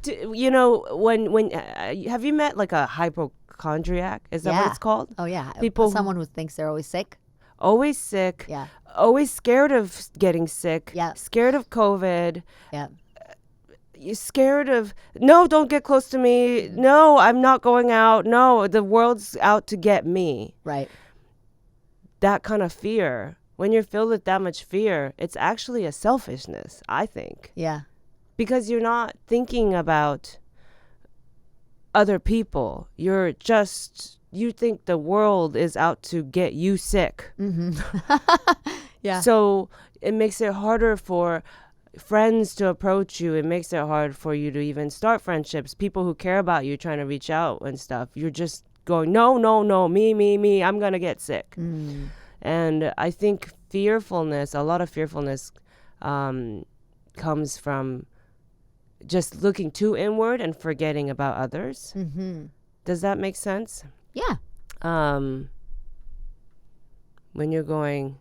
You know, when have you met like a hypochondriac? Is that what Yeah. it's called? Oh yeah, People someone who thinks they're always sick. Always sick. Yeah. Always scared of getting sick. Yeah. Scared of COVID. Yeah. You're scared of, no, don't get close to me. No, I'm not going out. No, the world's out to get me. Right. That kind of fear. When you're filled with that much fear, it's actually a selfishness, I think. Yeah. Because you're not thinking about other people. You think the world is out to get you sick. Yeah. So it makes it harder for friends to approach you. It makes it hard for you to even start friendships. People who care about you trying to reach out and stuff. You're just going, no, me, I'm going to get sick. And I think a lot of fearfulness comes from just looking too inward and forgetting about others. Does that make sense? Yeah. When you're going,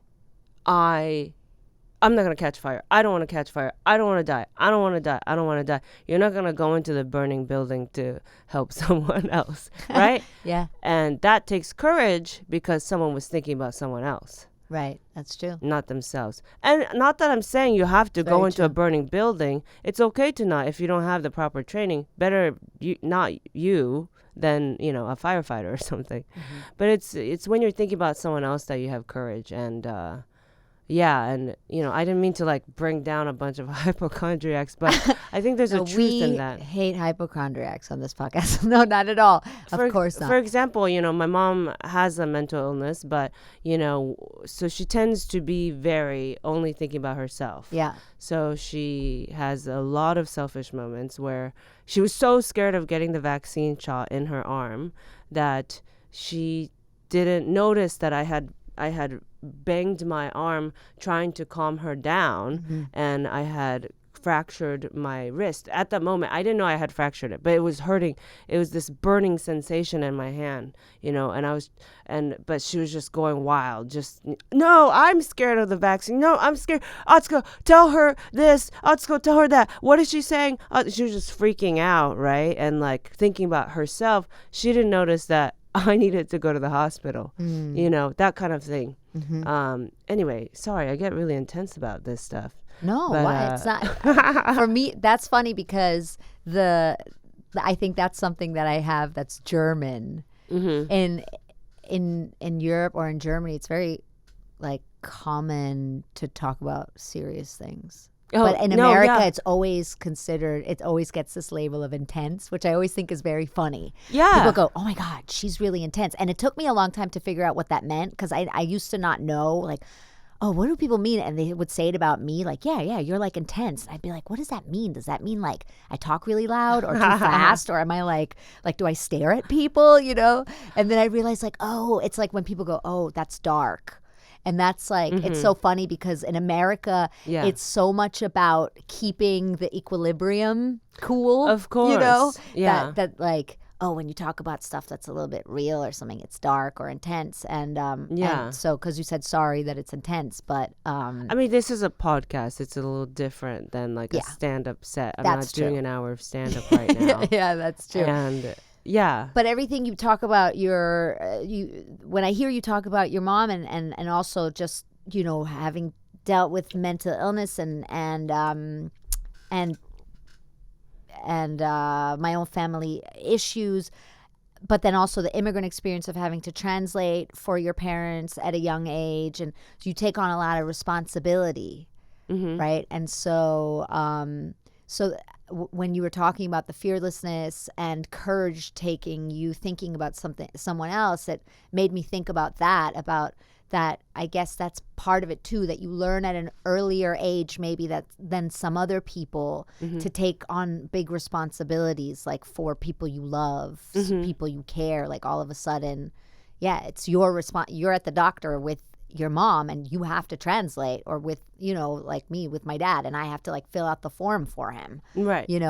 I'm not going to catch fire. I don't want to catch fire. I don't want to die. I don't want to die. I don't want to die. You're not going to go into the burning building to help someone else, right? Yeah. And that takes courage because someone was thinking about someone else, Right. That's true. not themselves. And not that I'm saying you have to go Very into a true. burning building. It's okay to not if you don't have the proper training. Better not you than, you know, a firefighter or something. But it's when you're thinking about someone else that you have courage, and yeah, and I didn't mean to like bring down a bunch of hypochondriacs, but I think there's a truth in that. We hate hypochondriacs on this podcast. No, not at all. Of course not. For example, my mom has a mental illness, but so she tends to be very only thinking about herself. Yeah. So she has a lot of selfish moments where she was so scared of getting the vaccine shot in her arm that she didn't notice that I had banged my arm trying to calm her down, and I had fractured my wrist. At that moment, I didn't know I had fractured it, but it was hurting. It was this burning sensation in my hand, but she was just going wild. Just, no, I'm scared of the vaccine. No, I'm scared. Atsuko, tell her this. Atsuko, tell her that. What is she saying? She was just freaking out, right? And like thinking about herself. She didn't notice that I needed to go to the hospital, that kind of thing. Anyway, sorry, I get really intense about this stuff. No, why? It's not. For me, that's funny because I think that's something that I have that's German. In Europe or in Germany, it's very like common to talk about serious things. But in America, it's always considered, it always gets this label of intense, which I always think is very funny. Yeah. People go, oh my God, she's really intense. And it took me a long time to figure out what that meant because I used to not know, like, oh, what do people mean? And they would say it about me, like, yeah, you're like intense. And I'd be like, what does that mean? Does that mean like I talk really loud or too fast? Or am I like, do I stare at people, And then I realized like, oh, it's like when people go, oh, that's dark. And that's like, it's so funny because in America, it's so much about keeping the equilibrium cool. Of course. Yeah. That like, oh, when you talk about stuff that's a little bit real or something, it's dark or intense. And so, because you said sorry that it's intense, but. I mean, this is a podcast. It's a little different than like a stand-up set. I'm not doing an hour of stand-up right now. Yeah, that's true. And. Yeah. But everything you talk about when I hear you talk about your mom and also just, having dealt with mental illness and my own family issues, but then also the immigrant experience of having to translate for your parents at a young age. And so you take on a lot of responsibility, right? And so, when you were talking about the fearlessness and courage taking you thinking about someone else, it made me think about that. I guess that's part of it too, that you learn at an earlier age maybe than some other people to take on big responsibilities, like for people you love, people you care, like all of a sudden, it's your you're at the doctor with your mom and you have to translate, or with like me with my dad, and I have to like fill out the form for him, right? And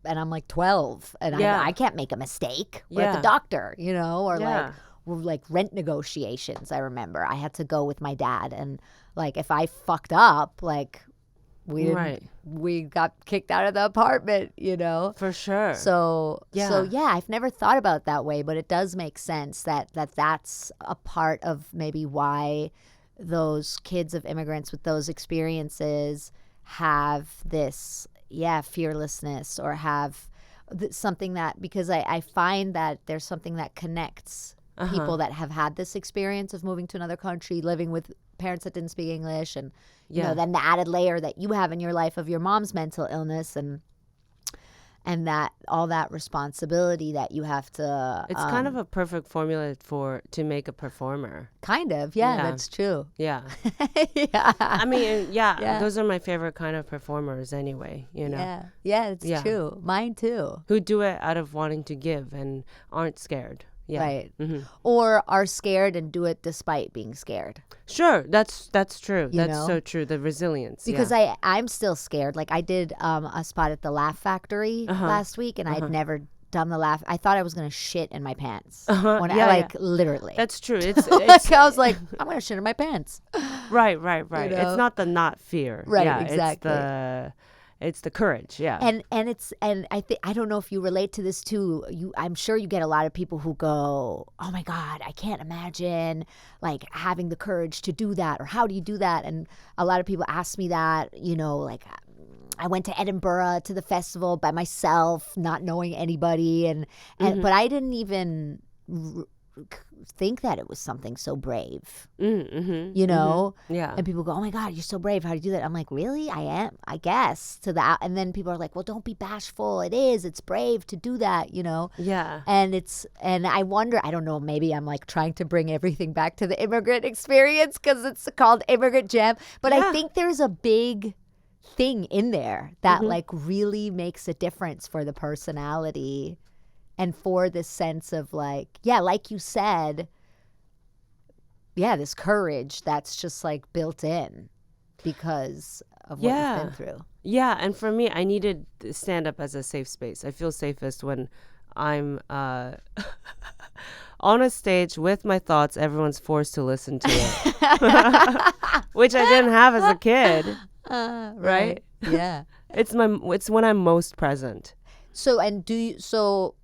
and I'm like 12 and I can't make a mistake. We're at the doctor, or like rent negotiations. I remember I had to go with my dad, and like if I fucked up, like we got kicked out of the apartment, For sure. So I've never thought about it that way, but it does make sense that's a part of maybe why those kids of immigrants with those experiences have this, fearlessness, or have something that, because I find that there's something that connects people that have had this experience of moving to another country, living with parents that didn't speak English, and then the added layer that you have in your life of your mom's mental illness, and that all that responsibility that you have to. It's kind of a perfect formula to make a performer. Kind of, that's true. Yeah. Yeah. I mean, those are my favorite kind of performers anyway, Yeah, it's true. Mine too. Who do it out of wanting to give and aren't scared. Yeah. Right. Or are scared and do it despite being scared. Sure. That's true. That's so true. The resilience. Because I'm still scared. Like I did a spot at the Laugh Factory last week, and I had never done the laugh. I thought I was going to shit in my pants. Literally. That's true. It's I was like, I'm going to shit in my pants. Right. It's not the not fear. Right, yeah, exactly. It's the courage, yeah. And I don't know if you relate to this too. I'm sure you get a lot of people who go, "Oh my God, I can't imagine like having the courage to do that," or "How do you do that?" And a lot of people ask me that, like I went to Edinburgh to the festival by myself, not knowing anybody, but I didn't even think that it was something so brave, Mm-hmm. you know? Yeah. And people go, oh my God, you're so brave. How do you do that? I'm like, really? I am, I guess. And then people are like, well, don't be bashful. It's brave to do that, you know? Yeah. And I wonder, I don't know, maybe I'm like trying to bring everything back to the immigrant experience because it's called Immigrant Jam. But I think there's a big thing in there that like really makes a difference for the personality and for this sense of like, yeah, like you said, yeah, this courage that's just like built in because of what you've been through. Yeah, and for me, I needed stand up as a safe space. I feel safest when I'm on a stage with my thoughts. Everyone's forced to listen to it, which I didn't have as a kid. Right? Yeah. It's when I'm most present. So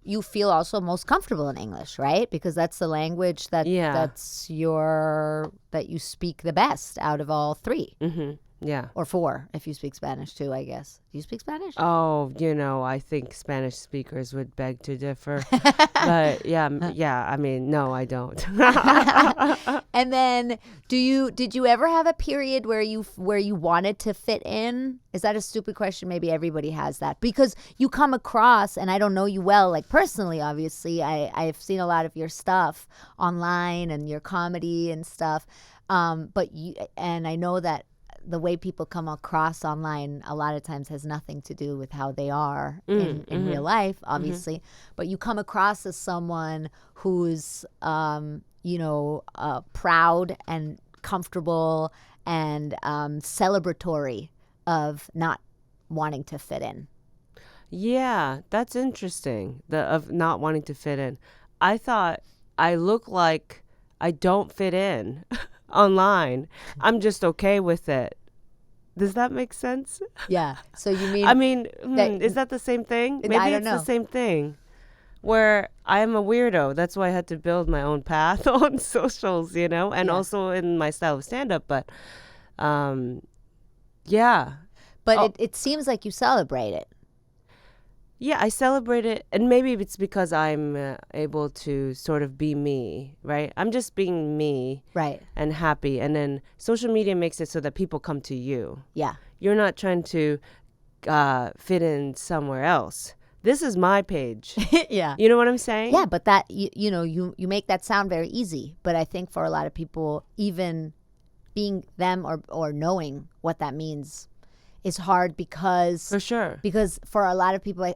you feel also most comfortable in English, right? Because that's the language that you speak the best out of all three. Mm-hmm. Yeah. Or four if you speak Spanish too, I guess. Do you speak Spanish? Oh, I think Spanish speakers would beg to differ. But yeah, I mean, no, I don't. And then did you ever have a period where you wanted to fit in? Is that a stupid question? Maybe everybody has that. Because you come across, and I don't know you well, like personally, obviously, I've seen a lot of your stuff online and your comedy and stuff. And I know that the way people come across online a lot of times has nothing to do with how they are in real life, obviously. But you come across as someone who's, proud and comfortable and celebratory of not wanting to fit in. Yeah, that's interesting. Of not wanting to fit in. I thought I look like I don't fit in online. I'm just okay with it. Does that make sense? Yeah. So you mean? I mean, is that the same thing? Maybe I don't it's know. the same thing. Where I am a weirdo. That's why I had to build my own path on socials, and also in my style of stand-up. But, yeah. But it seems like you celebrate it. Yeah, I celebrate it, and maybe it's because I'm able to sort of be me, right? I'm just being me, right, and happy, and then social media makes it so that people come to you. Yeah, you're not trying to fit in somewhere else. This is my page. Yeah, you know what I'm saying? Yeah, but that you make that sound very easy, but I think for a lot of people, even being them or knowing what that means is hard because for sure. Because for a lot of people,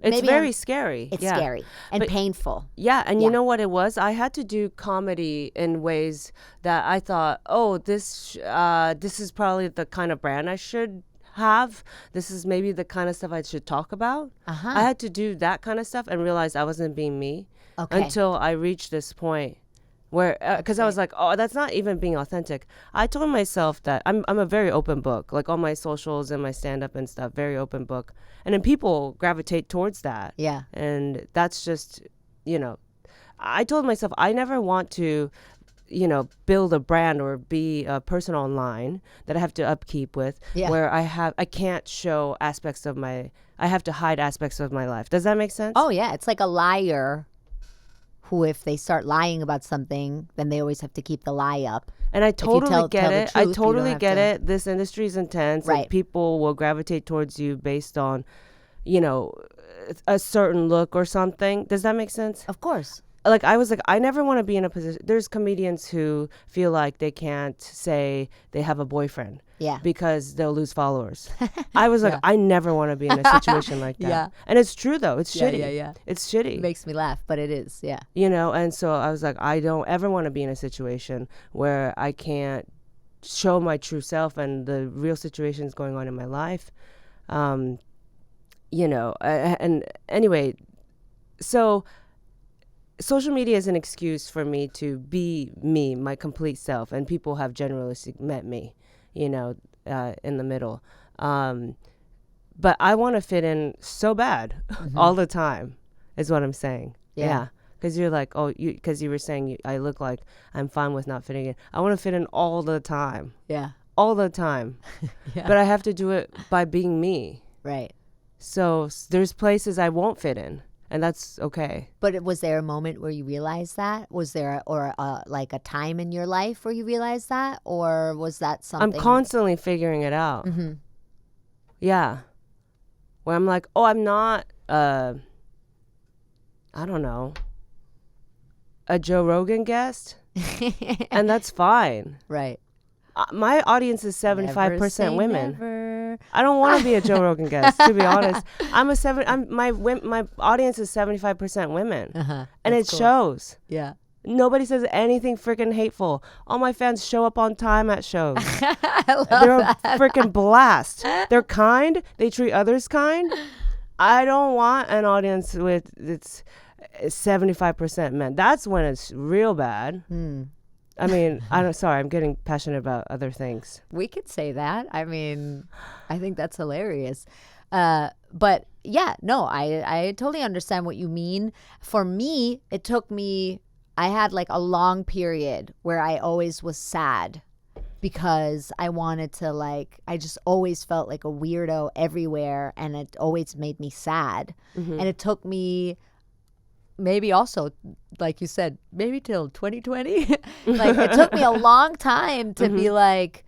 it's very scary. It's scary and painful. Yeah, and you know what it was? I had to do comedy in ways that I thought, oh, this is probably the kind of brand I should have. This is maybe the kind of stuff I should talk about. I had to do that kind of stuff and realize I wasn't being me until I reached this point. Where, because I was like, oh, that's not even being authentic. I told myself that I'm a very open book, like all my socials and my stand-up and stuff, very open book. And then people gravitate towards that. Yeah. And that's just, I told myself I never want to, build a brand or be a person online that I have to upkeep with, where I can't show aspects of I have to hide aspects of my life. Does that make sense? Oh, yeah. It's like a liar who, if they start lying about something, then they always have to keep the lie up. And I totally get it. I totally get it. it. This industry is intense. Right. And people will gravitate towards you based on, a certain look or something. Does that make sense? Of course. Like, I was like, I never want to be in a position. There's comedians who feel like they can't say they have a boyfriend. Yeah. Because they'll lose followers. I was like, I never want to be in a situation like that. Yeah. And it's true, though. It's shitty. Yeah. It's shitty. It makes me laugh, but it is, yeah. And so I was like, I don't ever want to be in a situation where I can't show my true self and the real situations going on in my life. And anyway, so social media is an excuse for me to be me, my complete self, and people have generally met me, in the middle. But I want to fit in so bad all the time, is what I'm saying. Yeah. Because you're like, because you were saying I look like I'm fine with not fitting in. I want to fit in all the time. Yeah. All the time. Yeah. But I have to do it by being me. Right. So there's places I won't fit in. and that's okay. But was there a moment where you realized that? Was there like a time in your life where you realized that, or was that something? I'm constantly figuring it out. Mm-hmm. Yeah, where I'm like, oh, I'm not. I don't know, a Joe Rogan guest, and that's fine. Right. My audience is 75% women. Never. I don't want to be a Joe Rogan guest, to be honest. My audience is 75% women, and it cool. shows. Yeah. Nobody says anything freaking hateful. All my fans show up on time at shows. I love They're that. a freaking blast. They're kind. They treat others kind. I don't want an audience with it's 75% men. That's when it's real bad. I mean, sorry, I'm getting passionate about other things. We could say that. I mean, I think that's hilarious. But yeah, no, I totally understand what you mean. For me, it took me, I had like a long period where I always was sad because I wanted to I just always felt like a weirdo everywhere, and it always made me sad. And it took me maybe also, like you said, maybe till 2020. It took me a long time to be like,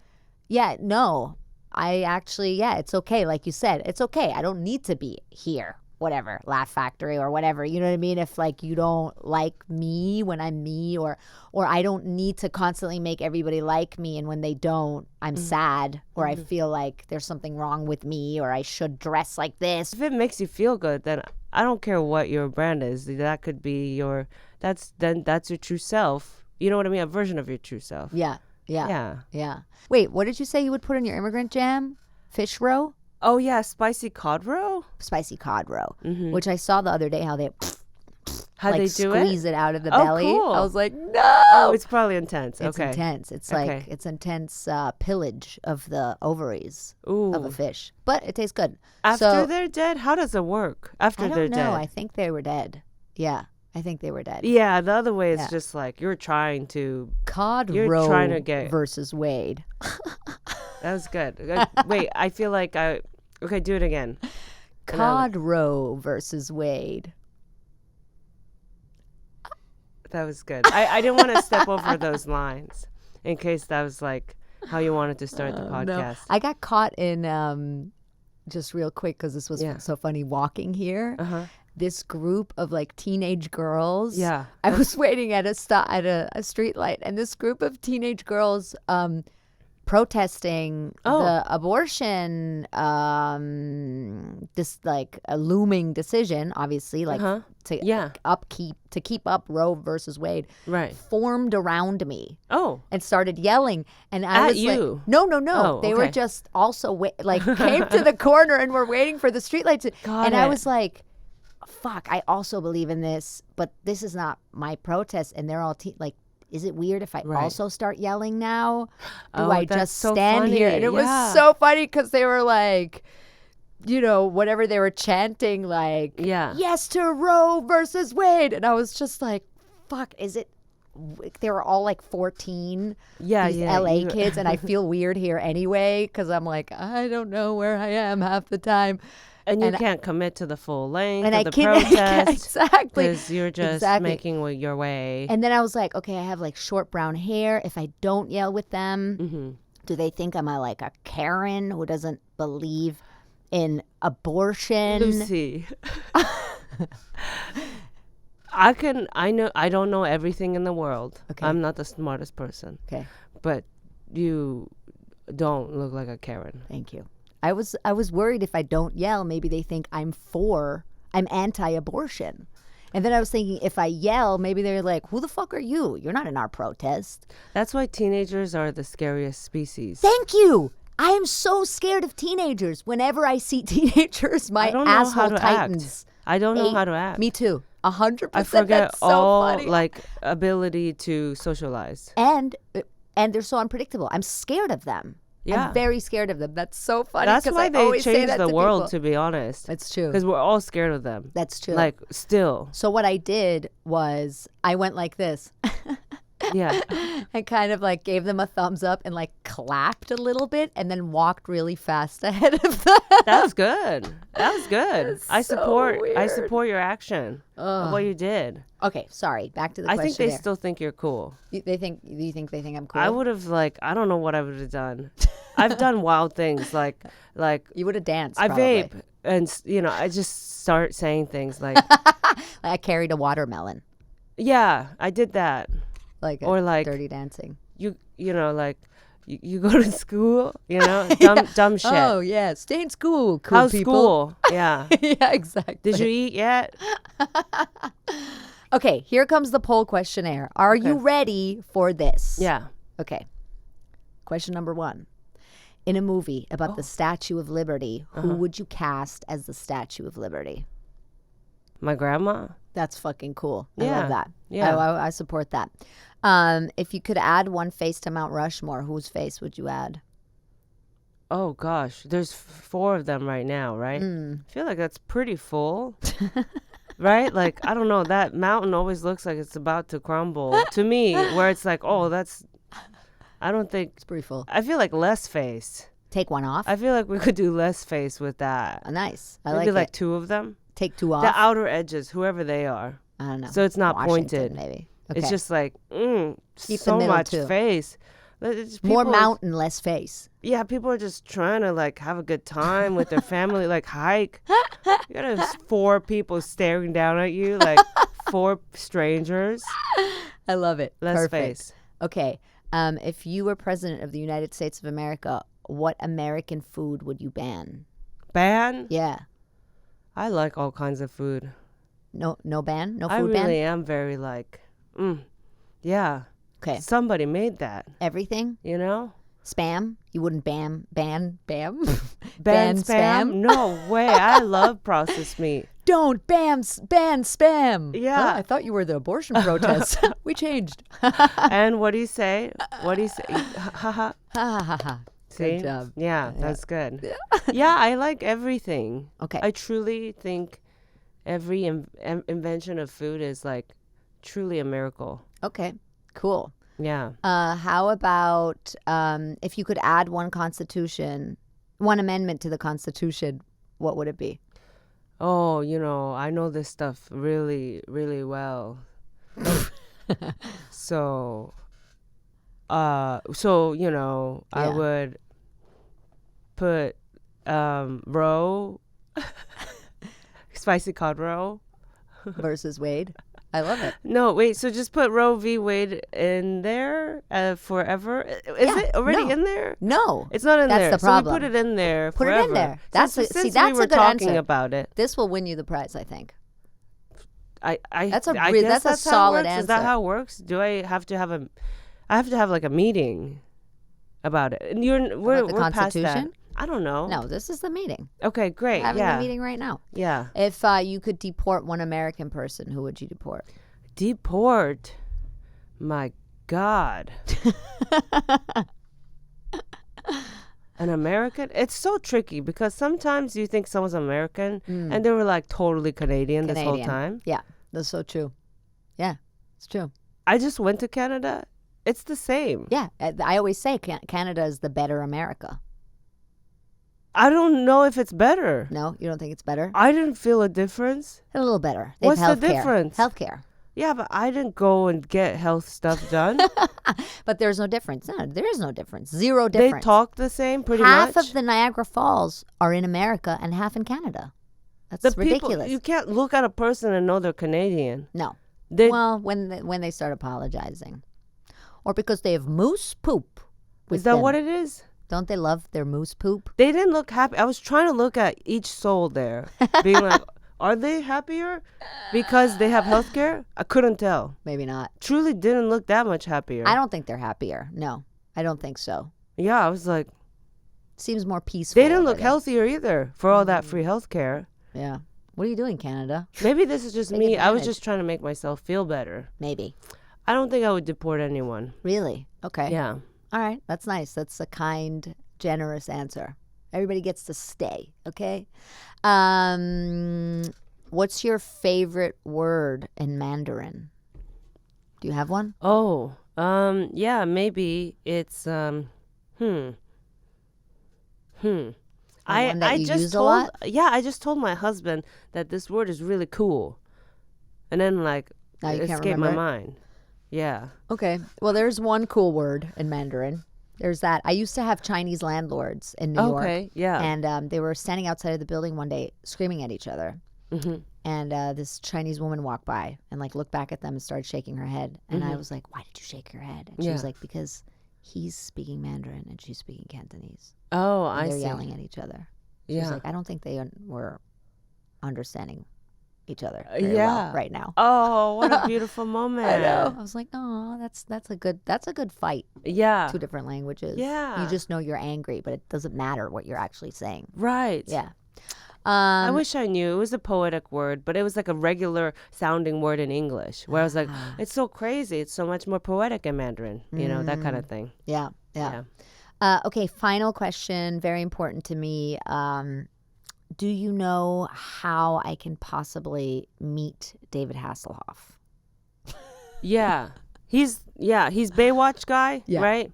yeah, no, I actually, yeah, it's okay. Like you said, it's okay. I don't need to be here, whatever, Laugh Factory or whatever. You know what I mean? If you don't like me when I'm me, or I don't need to constantly make everybody like me. And when they don't, I'm sad, or I feel like there's something wrong with me, or I should dress like this. If it makes you feel good, then I don't care what your brand is. That could be that's your true self. You know what I mean? A version of your true self. Yeah. Yeah. Wait, what did you say you would put in your immigrant jam? Fish roe? Oh yeah, spicy cod roe. Spicy cod roe, which I saw the other day how they How they do squeeze it out of the Oh, belly. cool. I was like, no. Oh, it's probably intense. It's Okay. intense. It's Okay. it's intense pillage of the ovaries Ooh. of a fish, but it tastes good. After they're dead, how does it work? After I they're don't know. dead. I think they were dead. Yeah, I think they were dead. Yeah, the other way is Yeah. just you're trying to. Cod You're roe trying to get- versus Wade. That was good. Wait, I feel like Okay, do it again. Cod roe versus Wade. That was good. I didn't want to step over those lines in case that was how you wanted to start the podcast. No, I got caught in just real quick because this was so funny walking here. This group of teenage girls. Yeah. I was waiting at a street light, and this group of teenage girls protesting the abortion this a looming decision, obviously, to keep up Roe versus Wade, Right. formed around me. Oh. And started yelling, and I At was you? no, Oh, they were okay. just also came to the corner and were waiting for the streetlights. Got And I it. was like, fuck, I also believe in this, but this is not my protest. And they're all is it weird if I Right. also start yelling now? Do Oh, I that's just so stand here? funny. And it Yeah. was so funny because they were whatever they were chanting, Yeah. yes to Roe versus Wade. And I was just like, fuck, is it? They were all 14, Yeah, these yeah, LA you- kids, and I feel weird here anyway because I'm I don't know where I am half the time. And you And can't commit to the full length And of I the can't protest. exactly. Because you're just Exactly. making your way. And then I was like, okay, I have short brown hair. If I don't yell with them, do they think I'm a Karen who doesn't believe in abortion? Lucy. I don't know everything in the world. Okay. I'm not the smartest person. Okay, But you don't look like a Karen. thank you. I was worried if I don't yell, maybe they think I'm anti-abortion. And then I was thinking, if I yell, maybe they're like, who the fuck are you? You're not in our protest. That's why teenagers are the scariest species. Thank you. I am so scared of teenagers. Whenever I see teenagers, my I don't know how asshole to tightens. act. I don't know Hey, how to act. Me too. 100%. I forget That's so all funny. ability to socialize. And they're so unpredictable. I'm scared of them. Yeah. I'm very scared of them. That's so funny. That's 'cause why I they always say changed that the to world, people. to be honest. That's true. Because we're all scared of them. That's true. Still. So what I did was I went like this. Yeah. and kind of like gave them a thumbs up and like clapped a little bit and then walked really fast ahead of them. That's good. That was good. That's I so support your action of what you did. Okay, sorry. Back to the I question. think they still think you're cool. Do you think they think I'm cool? I would have I don't know what I would have done. I've done wild things like you would have danced. I probably. vape and I just start saying things like I carried a watermelon. yeah, I did that. Or like dirty dancing. You go to school, dumb shit. Oh yeah, stay in school, cool How's people. school? Yeah. Yeah, exactly. Did you eat yet? Okay, here comes the poll questionnaire. Are you ready for this? Yeah. Okay. Question number 1. In a movie about the Statue of Liberty, who would you cast as the Statue of Liberty? My grandma. That's fucking cool. I Yeah. love that. Yeah. I support that. If you could add one face to Mount Rushmore, whose face would you add? Oh gosh, there's 4 of them right now, right? I feel like that's pretty full. Right? Like, I don't know, that mountain always looks like it's about to crumble to me, where it's like, oh, I don't think It's pretty full. I feel like less face. Take one off. I feel like we could do less face with that. Nice. I Maybe like it. 2 of them. Take 2 off. The outer edges, whoever they are. I don't know. So it's not Washington, pointed. maybe. Okay. It's just like, Keep the so middle much too. face. More People- mountain, less face. Yeah, people are just trying to have a good time with their family, hike. You gotta have 4 people staring down at you, 4 strangers. I love it. Less Perfect. face. Okay. If you were president of the United States of America, what American food would you ban? Ban? Yeah. I like all kinds of food. No ban? No I food really ban? am very yeah. Okay. Somebody made that, Everything? you know? Spam? You wouldn't ban Ban ban spam? No way. I love processed meat. Don't ban spam. Yeah. Huh? I thought you were the abortion protest. We changed. And what do you say? What do you say? Ha ha. Ha ha ha. See? Good job. Yeah, that's good. Yeah, I like everything. Okay. I truly think every invention of food is truly a miracle. Okay. Cool. Yeah. How about if you could add one amendment to the Constitution, what would it be? Oh, I know this stuff really, really well. So, I would put roe, spicy cod roe. Versus Wade. I love it. No, wait. So just put Roe v. Wade in there forever. Is it already in there? No, It's not in that's there. the problem. So we put it in there Put forever. it in there. Since That's we were a good talking answer. about it. This will win you the prize, I think. I That's a I re- guess that's a how it solid works. Is that answer. how it works? Do I have to have a meeting about it? And we're the past that. Constitution? I don't know. No, this is the meeting. Okay, great. We're having yeah. a meeting right now. Yeah. If you could deport one American person, who would you deport? Deport. My God. An American? It's so tricky because sometimes you think someone's American and they were totally Canadian this whole time. Yeah, that's so true. Yeah, it's true. I just went to Canada. It's the same. Yeah, I always say Canada is the better America. I don't know if it's better. No, you don't think it's better? I didn't feel a difference. A little better. They What's have the healthcare. difference? Healthcare. Yeah, but I didn't go and get health stuff done. But there's no difference. No, there is no difference. Zero They difference. talk the same pretty half much. of the Niagara Falls are in America and half in Canada. That's The people, ridiculous. you can't look at a person and know they're Canadian. No. They, Well, when they start apologizing, or because they have moose poop. With is that them. what it is? Don't they love their moose poop? They didn't look happy. I was trying to look at each soul there, being like, are they happier because they have health care? I couldn't tell. Maybe not. Truly didn't look that much happier. I don't think they're happier. No, I don't think so. Yeah, I was like, Seems more peaceful. they didn't over look there. healthier either for all that free health care. Yeah. What are you doing, Canada? Maybe this is just Take me. I was advantage. just trying to make myself feel better. Maybe. I don't think I would deport anyone. Really? Okay. Yeah. All right. That's nice. That's a kind, generous answer. Everybody gets to stay. Okay. What's your favorite word in Mandarin? Do you have one? Oh, Yeah, maybe it's One that you just use a told lot? yeah, I just told my husband that this word is really cool. And then like Now you it can't escaped my remember it? mind. Yeah. Okay. Well, there's one cool word in Mandarin. There's that. I used to have Chinese landlords in New York. Okay, yeah. And they were standing outside of the building one day screaming at each other. Mm-hmm. And this Chinese woman walked by and like looked back at them and started shaking her head. And I was like, why did you shake your head? And she was Yeah. like, because he's speaking Mandarin and she's speaking Cantonese. Oh, And I they're see. yelling at each other. She Yeah. was like, I don't think they were understanding each other very Yeah. well right now. Oh, what a beautiful moment. I know. I was like, oh, that's a good fight. Yeah. Two different languages. Yeah. You just know you're angry, but it doesn't matter what you're actually saying. Right. Yeah. I wish I knew. It was a poetic word, but it was like a regular sounding word in English where I was like, it's so crazy. It's so much more poetic in Mandarin, that kind of thing. Yeah. Yeah. Okay, final question, very important to me. Do you know how I can possibly meet David Hasselhoff? Yeah. He's Baywatch guy, Yeah. right?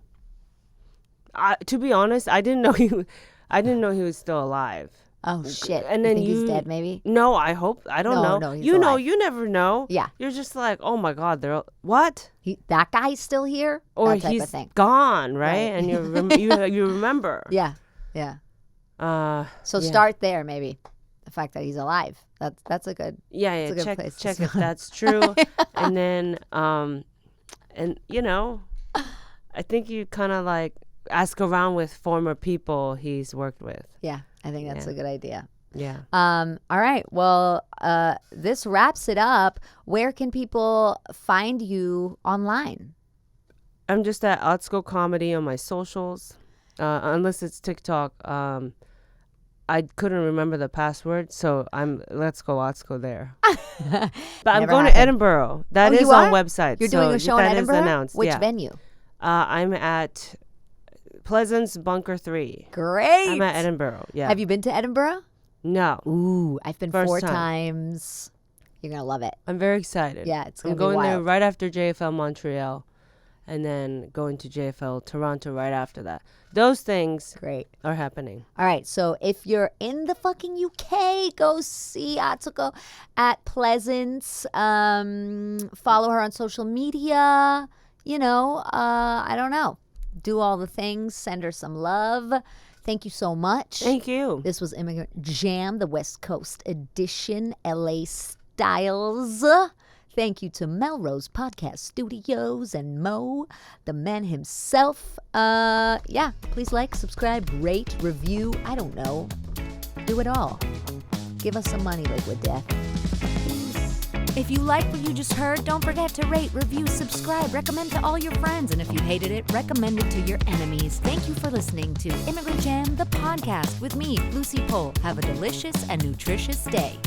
To be honest, I didn't know he was still alive. Oh shit! And then you think he's dead? Maybe. No, I don't know. No, he's you know, alive. you never know. Yeah. You're just like, oh my God, what? That guy's still here. Or that type he's of thing. gone, right? Right. And you remember. Yeah. So yeah. start there, maybe. The fact that he's alive. That's a good. Yeah, a good check place to if start. that's true. And then and I think you kind of like ask around with former people he's worked with. Yeah, I think that's a good idea. Yeah. All right. Well, this wraps it up. Where can people find you online? I'm just at Atsuko Comedy on my socials. Unless it's TikTok. I couldn't remember the password, so let's go Atsuko there. But I'm Never going to happened. Edinburgh. That Oh, is you on are? website. You're doing so a show in that is Edinburgh? announced. Which yeah. venue? I'm at Pleasance Bunker 3. Great. I'm at Edinburgh. Yeah. Have you been to Edinburgh? No. Ooh, I've been First 4 time. times. You're going to love it. I'm very excited. Yeah, it's going I'm to be going there wild. right after JFL Montreal, and then going to JFL Toronto right after that. Those things Great. are happening. All right, so if you're in the fucking UK, go see Atsuko at Pleasance. Follow her on social media. I don't know. Do all the things. Send her some love. Thank you so much. Thank you. This was Immigrant Jam, the West Coast edition, LA Styles. Thank you to Melrose Podcast Studios and Mo, the man himself. Please like, subscribe, rate, review. I don't know. Do it all. Give us some money, Liquid Death. If you like what you just heard, don't forget to rate, review, subscribe, recommend to all your friends, and if you hated it, recommend it to your enemies. Thank you for listening to Immigrant Jam, the podcast with me, Lucy Pohl. Have a delicious and nutritious day.